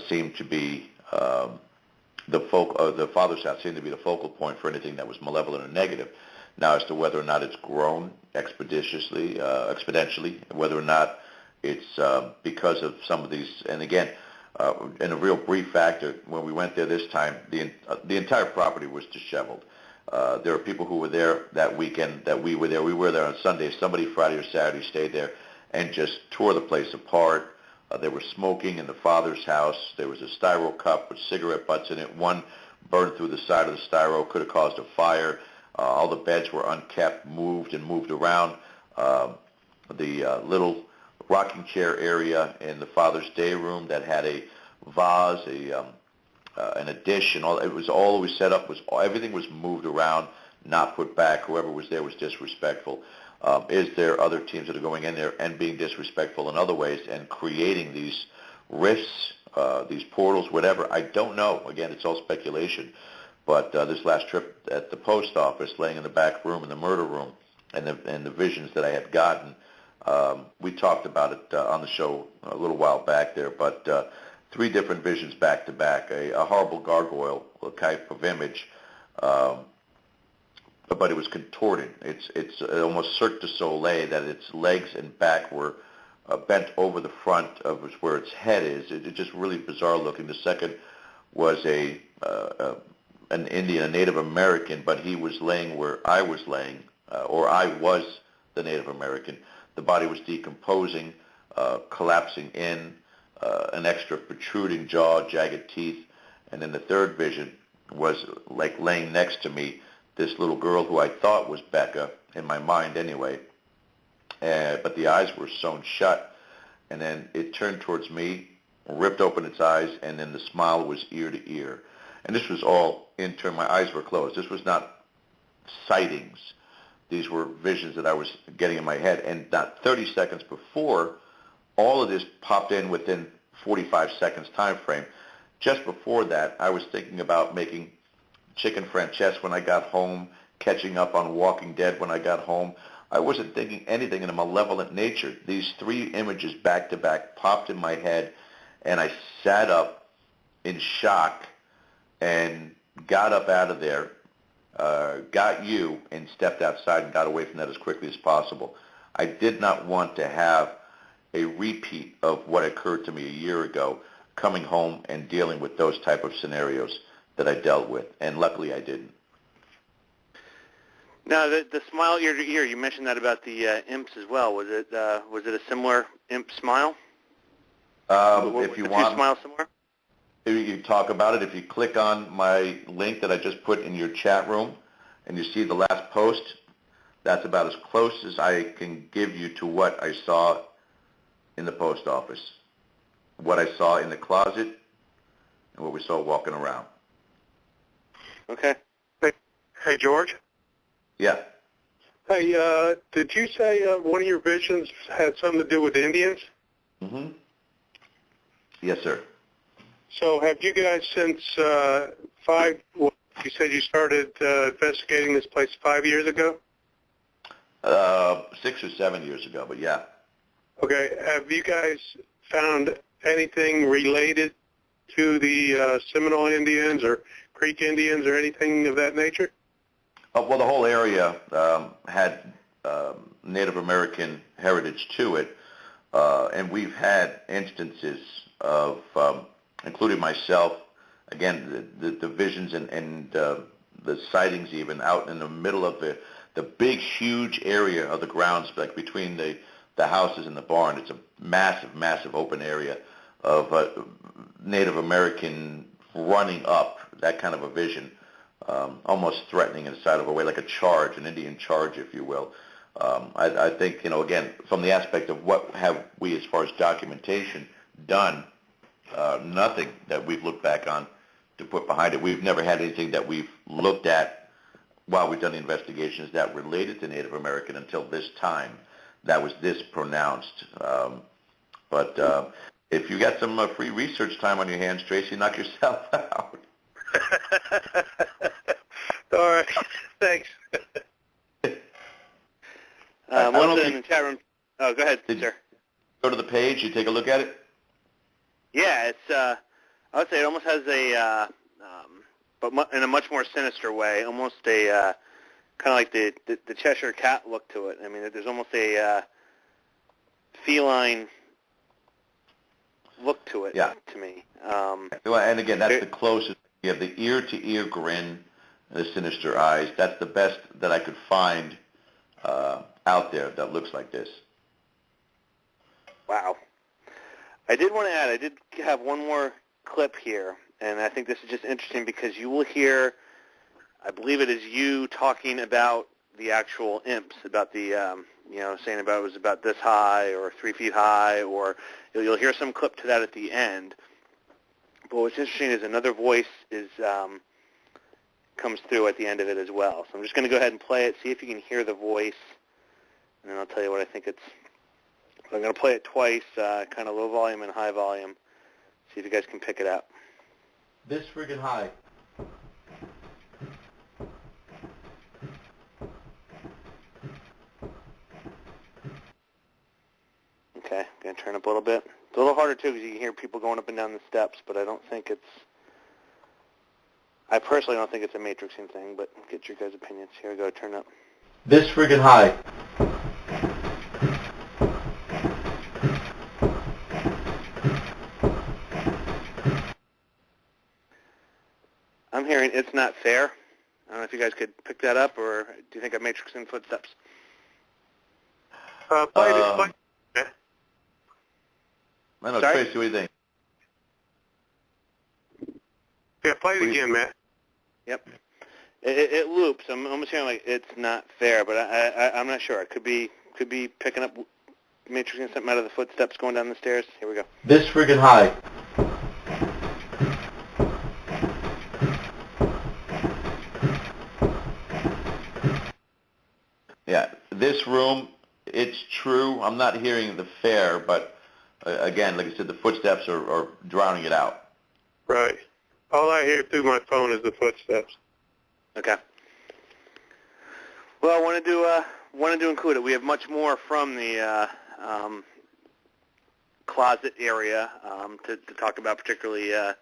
seemed to be the father's house seemed to be the focal point for anything that was malevolent or negative. Now, as to whether or not it's grown exponentially, whether or not it's because of some of these, and again, in a real brief factor, when we went there this time, the entire property was disheveled. There are people who were there that weekend that we were there. We were there on Sunday. Somebody Friday or Saturday stayed there and just tore the place apart. They were smoking in the father's house. There was a styro cup with cigarette butts in it. One burned through the side of the styro, could have caused a fire. All the beds were unkept, moved around. The little rocking chair area in the father's day room that had a vase, and a dish, and all, it was all we set up, everything was moved around, not put back. Whoever was there was disrespectful. Is there other teams that are going in there and being disrespectful in other ways and creating these rifts, these portals, whatever? I don't know. Again, it's all speculation. But this last trip at the post office, laying in the back room in the murder room, and the visions that I had gotten, we talked about it on the show a little while back there, but 3 different visions back to back, a horrible gargoyle type of image, but it was contorted. It's almost Cirque du Soleil, that its legs and back were bent over the front of where its head is. It's just really bizarre looking. The second was an Indian, a Native American, but he was laying where I was laying, or I was the Native American. The body was decomposing, collapsing in, an extra protruding jaw, jagged teeth. And then the third vision was like laying next to me, this little girl who I thought was Becca, in my mind anyway, but the eyes were sewn shut. And then it turned towards me, ripped open its eyes, and then the smile was ear to ear. and this was all internal. My eyes were closed. This was not sightings. These were visions that I was getting in my head. And not 30 seconds before, all of this popped in within 45 seconds time frame. Just before that, I was thinking about making chicken franchise when I got home, catching up on Walking Dead when I got home. I wasn't thinking anything in a malevolent nature. These three images back to back popped in my head, and I sat up in shock and got up out of there, got you, and stepped outside and got away from that as quickly as possible. I did not want to have a repeat of what occurred to me a year ago, coming home and dealing with those type of scenarios that I dealt with, and luckily I didn't. Now, the smile ear to ear, you mentioned that about the imps as well. Was it a similar imp smile? If you want, smile similar? You talk about it. If you click on my link that I just put in your chat room, and you see the last post, that's about as close as I can give you to what I saw in the post office, what I saw in the closet, and what we saw walking around. Okay. Hey, George? Yeah. Hey, did you say one of your visions had something to do with Indians? Mm-hmm. Yes, sir. So have you guys since you said you started investigating this place 5 years ago? 6 or 7 years ago, but yeah. Okay. Have you guys found anything related to the Seminole Indians or Creek Indians or anything of that nature? Well, the whole area had Native American heritage to it, and we've had instances of, including myself, again, the visions and the sightings even out in the middle of the big, huge area of the grounds, like between the houses and the barn. It's a massive, massive open area of Native American running up, that kind of a vision. Almost threatening in a side of a way, like a charge, an Indian charge, if you will. I think, again, from the aspect of what have we as far as documentation done, nothing that we've looked back on to put behind it. We've never had anything that we've looked at while we've done the investigations that related to Native American until this time. That was this pronounced. But if you got some free research time on your hands, Tracy, knock yourself out. All right. Thanks. One in the chat room. Oh, go ahead, sir. Go to the page. You take a look at it. Yeah, it's. I would say it almost has a, but in a much more sinister way, almost a kind of like the Cheshire Cat look to it. I mean, there's almost a feline look to it. Yeah. To me. And again, that's the closest. You have the ear-to-ear grin, the sinister eyes. That's the best that I could find out there that looks like this. Wow. I did want to add, I did have one more clip here, and I think this is just interesting because you will hear, I believe it is you talking about the actual imps, about the, saying about it was about this high or 3 feet high, or you'll hear some clip to that at the end. But what's interesting is another voice comes through at the end of it as well. So I'm just going to go ahead and play it, see if you can hear the voice, and then I'll tell you what I think it's. I'm going to play it twice, kind of low volume and high volume, see if you guys can pick it up. This friggin' high. Okay, going to turn up a little bit. It's a little harder, too, because you can hear people going up and down the steps, but I personally don't think it's a matrixing thing, but get your guys' opinions. Here we go, turn up. This friggin' high. I'm hearing It's Not Fair. I don't know if you guys could pick that up, or do you think I'm matrixing footsteps? Play I don't know, Sorry? Tracy, what do you think? Yeah, play it again, Matt. Yep. It loops. I'm almost hearing like It's Not Fair, but I'm not sure. It could be picking up matrixing something out of the footsteps going down the stairs. Here we go. This friggin' high. room. It's true. I'm not hearing the fare, but again, like I said, the footsteps are drowning it out. Right. All I hear through my phone is the footsteps. Okay. Well, I wanted to include it. We have much more from the closet area to talk about, particularly as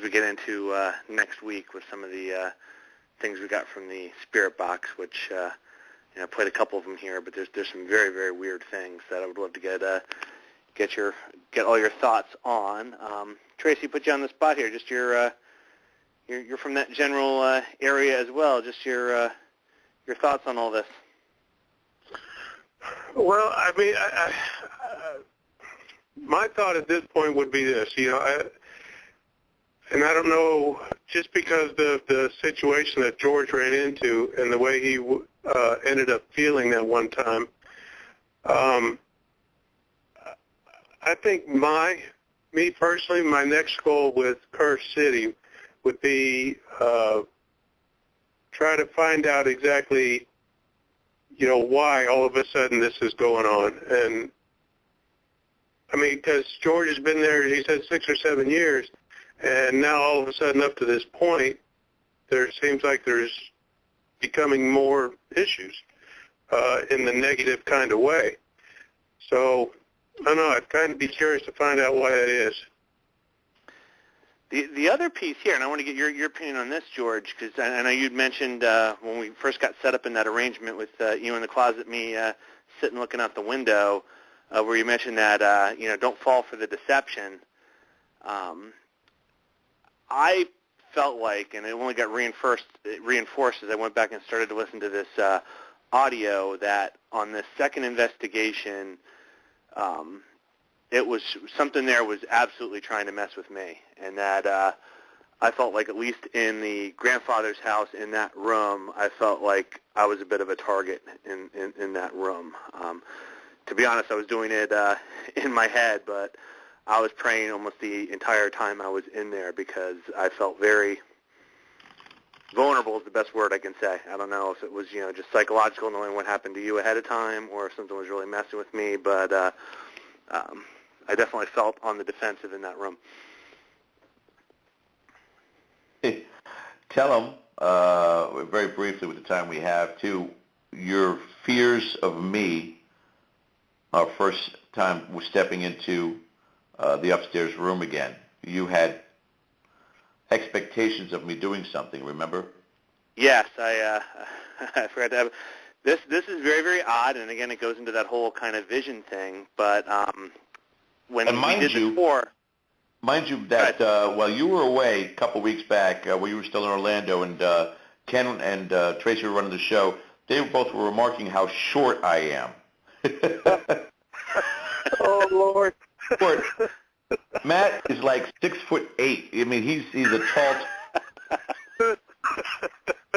we get into next week with some of the things we got from the spirit box, which I played a couple of them here, but there's some very, very weird things that I would love to get all your thoughts on. Tracy, put you on the spot here. Just you're from that general area as well. Just your thoughts on all this. Well, I mean, my thought at this point would be this, and I don't know, just because the situation that George ran into and the way he ended up feeling that one time, I think me personally, my next goal with Kerr City would be try to find out exactly, why all of a sudden this is going on. And I mean, because George has been there, he said 6 or 7 years, and now all of a sudden up to this point, there seems like there's becoming more issues in the negative kind of way. So, I don't know, I'd kind of be curious to find out why that is. The other piece here, and I want to get your opinion on this, George, because I know you'd mentioned when we first got set up in that arrangement with you in the closet, me sitting looking out the window, where you mentioned that, don't fall for the deception. I felt like, and it only got reinforced as I went back and started to listen to this audio, that on this second investigation, it was something there was absolutely trying to mess with me, and that I felt like, at least in the grandfather's house, in that room, I felt like I was a bit of a target in that room. To be honest, I was doing it in my head, but I was praying almost the entire time I was in there because I felt very vulnerable is the best word I can say. I don't know if it was, just psychological, knowing what happened to you ahead of time, or if something was really messing with me, but I definitely felt on the defensive in that room. Hey, tell them, very briefly with the time we have, too, your fears of me, our first time was stepping into the upstairs room again. You had expectations of me doing something, remember? Yes, I forgot to have. This is very, very odd, and again, it goes into that whole kind of vision thing, but when we did the tour... Mind you that while you were away a couple weeks back, while you were still in Orlando, and Ken and Tracy were running the show, they both were remarking how short I am. Oh, Lord. Short. Matt is like 6'8". I mean, he's a tall...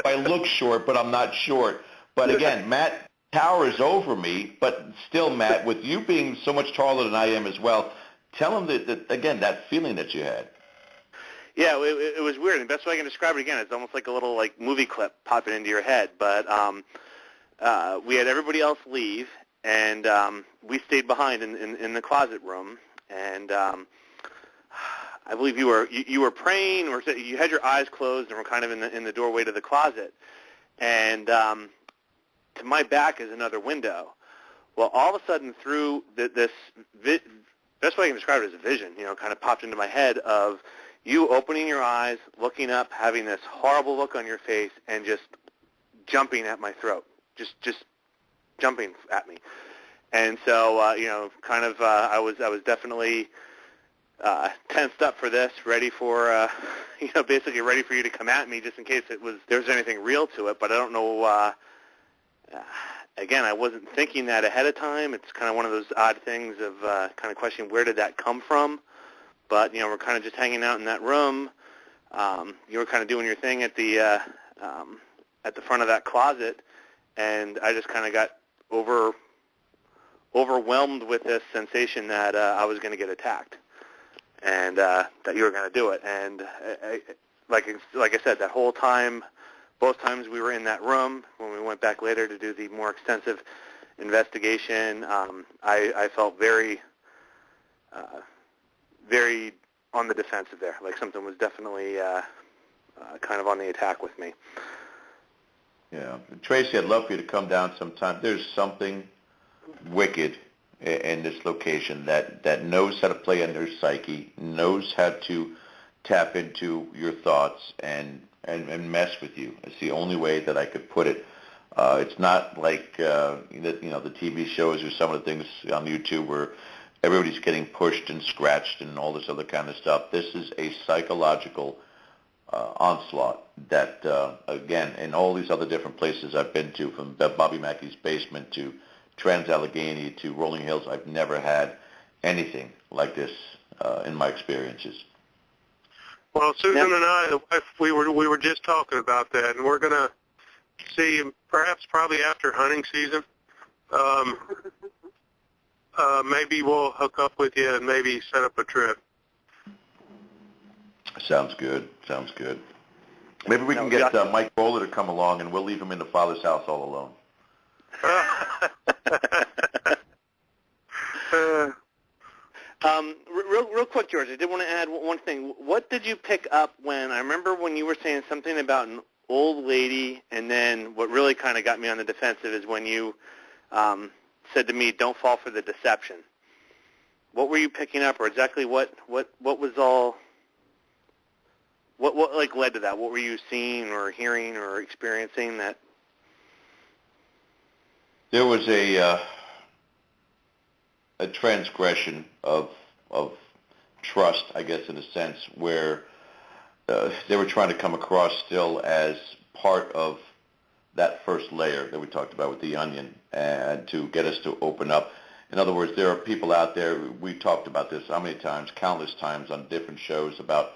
I look short, but I'm not short. But again, Matt towers over me, but still, Matt, with you being so much taller than I am as well, tell him that again, that feeling that you had. Yeah, it was weird. And the best way I can describe it, again, it's almost like a little movie clip popping into your head. But we had everybody else leave, and we stayed behind in the closet room. And I believe you were praying, or you had your eyes closed and were kind of in the doorway to the closet. And to my back is another window. Well, all of a sudden, through this best way I can describe it is a vision, kind of popped into my head of you opening your eyes, looking up, having this horrible look on your face, and just jumping at my throat, just jumping at me. And so, I was definitely tensed up for this, ready for, basically ready for you to come at me, just in case there was anything real to it. But I don't know. Again, I wasn't thinking that ahead of time. It's kind of one of those odd things of kind of questioning where did that come from. But, we're kind of just hanging out in that room. You were kind of doing your thing at the front of that closet, and I just kind of got overwhelmed with this sensation that I was going to get attacked, and that you were going to do it. And like I said, that whole time both times we were in that room. When we went back later to do the more extensive investigation, I felt very on the defensive there. Like something was definitely kind of on the attack with me. Yeah. Tracy, I'd love for you to come down sometime. There's something wicked in this location that knows how to play on their psyche, knows how to tap into your thoughts and mess with you. It's the only way that I could put it. It's not like the TV shows or some of the things on YouTube where everybody's getting pushed and scratched and all this other kind of stuff. This is a psychological onslaught that, again, in all these other different places I've been to, from Bobby Mackey's basement to Trans-Allegheny to Rolling Hills, I've never had anything like this in my experiences. Well, Susan and I, the wife, we were just talking about that, and we're going to see, perhaps probably after hunting season, maybe we'll hook up with you and maybe set up a trip. Sounds good. Sounds good. Maybe we can get Mike Bowler to come along, and we'll leave him in the father's house all alone. Real quick, George, I did want to add one thing. What did you pick up I remember when you were saying something about an old lady, and then what really kind of got me on the defensive is when you said to me, don't fall for the deception. What were you picking up, or exactly what was all, what like led to that? What were you seeing or hearing or experiencing that? There was a transgression of trust, I guess, in a sense, where they were trying to come across still as part of that first layer that we talked about with the onion, and to get us to open up. In other words, there are people out there, we talked about this how many times, countless times on different shows, about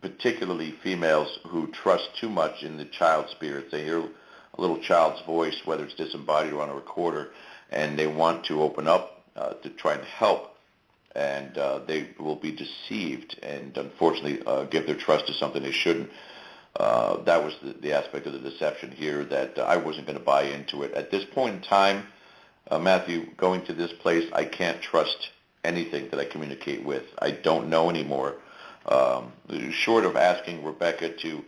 particularly females who trust too much in the child spirits. They hear a little child's voice, whether it's disembodied or on a recorder, and they want to open up to try and help, and they will be deceived and unfortunately give their trust to something they shouldn't. That was the aspect of the deception here that I wasn't going to buy into it. At this point in time, Matthew, going to this place, I can't trust anything that I communicate with. I don't know anymore. Short of asking Rebecca to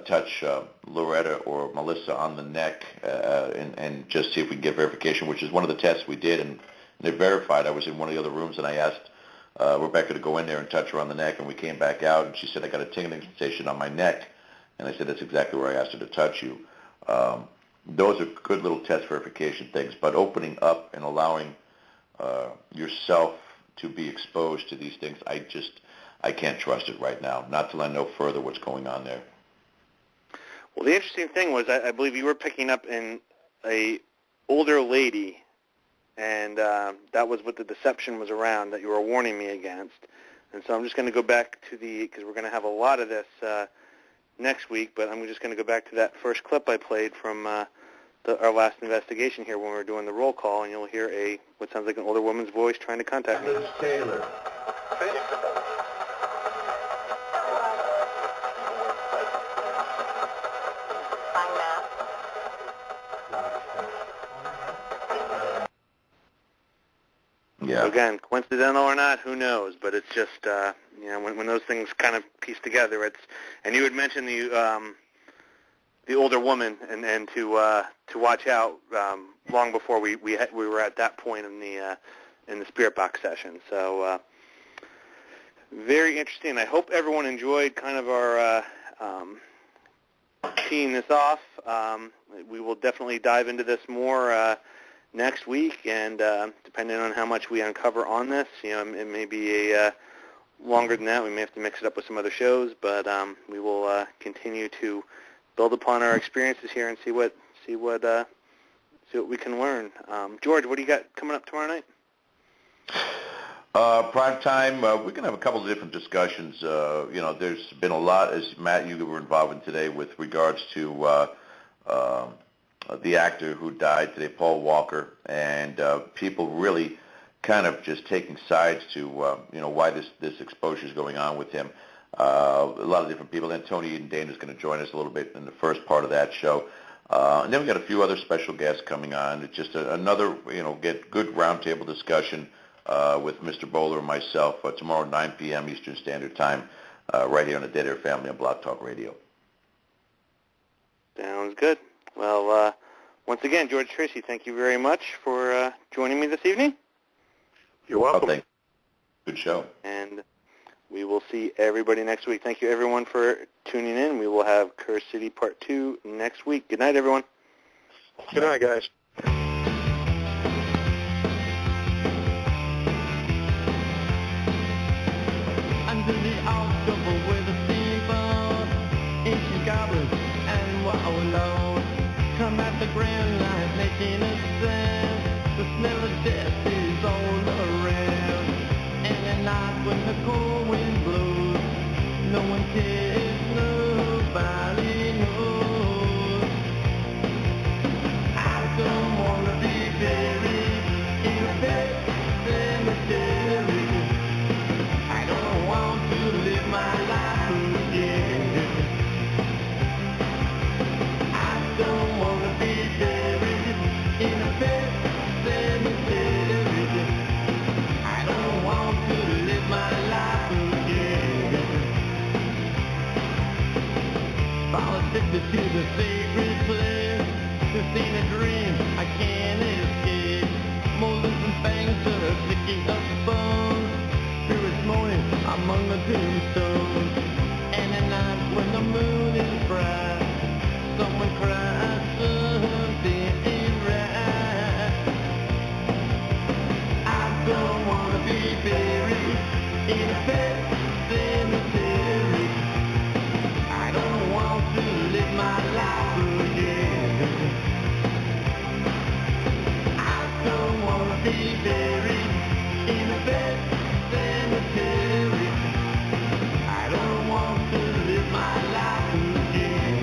touch Loretta or Melissa on the neck and just see if we can get verification, which is one of the tests we did, and they verified. I was in one of the other rooms, and I asked Rebecca to go in there and touch her on the neck, and we came back out, and she said, I got a tingling sensation on my neck. And I said, that's exactly where I asked her to touch you. Those are good little test verification things, but opening up and allowing yourself to be exposed to these things, I can't trust it right now, not till I know further what's going on there. Well, the interesting thing was I believe you were picking up in a older lady, and that was what the deception was around that you were warning me against. And so I'm just going to go back to because we're going to have a lot of this next week, but I'm just going to go back to that first clip I played from our last investigation here when we were doing the roll call, and you'll hear what sounds like an older woman's voice trying to contact me. Miss Taylor. Yeah. So again, coincidental or not, who knows? But it's just when those things kind of piece together, and you had mentioned the older woman and to watch out long before we were at that point in the spirit box session. So very interesting. I hope everyone enjoyed kind of our teeing this off. We will definitely dive into this more next week, and depending on how much we uncover on this, it may be longer than that. We may have to mix it up with some other shows, but we will continue to build upon our experiences here and see what we can learn. George, what do you got coming up tomorrow night? Prime time, we're going to have a couple of different discussions. There's been a lot, as Matt, you were involved in today, with regards to the actor who died today, Paul Walker, and people really kind of just taking sides to why this exposure is going on with him. a lot of different people. And Tony and Dana's going to join us a little bit in the first part of that show. And then we got a few other special guests coming on. It's just another, get good roundtable discussion with Mr. Bowler and myself tomorrow 9 p.m. Eastern Standard Time, right here on the Dead Air Family on Blog Talk Radio. Sounds good. Well, once again, George Tracy, thank you very much for joining me this evening. You're welcome. Thanks. Good show. And we will see everybody next week. Thank you, everyone, for tuning in. We will have Kerr City Part 2 next week. Good night, everyone. Good night, guys. Under the October with a steamboat, ancient goblins and wallows come at the grand line making a sound. The smell of death is all around, and at night when the cold wind blows, no one cares, nobody knows. I don't wanna be buried in a pet cemetery. I don't want to live my life again. I don't want to be buried in a pet cemetery. I don't want to live my life again. Fall addicted to the sacred place. This ain't a dream, I can't escape. Molars and fangs are sticking up bones. Spirits moaning among the tombstones. And at night when the moon is bright, someone cries, something ain't right. I don't want to be buried in a pet cemetery. I don't want to live my life again. I don't want to be buried in a pet cemetery. I don't want to live my life again.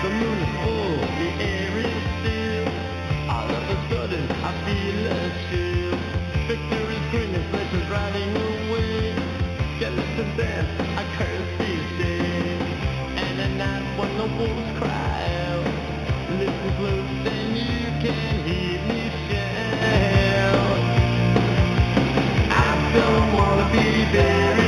The moon is full, the air is still. All of a sudden, I feel a chill. Victor is grinning, flesh is riding away. Skeleton dance, I curse these days. And at night when the wolves cry out, listen close and you can hear me shout. I don't wanna be buried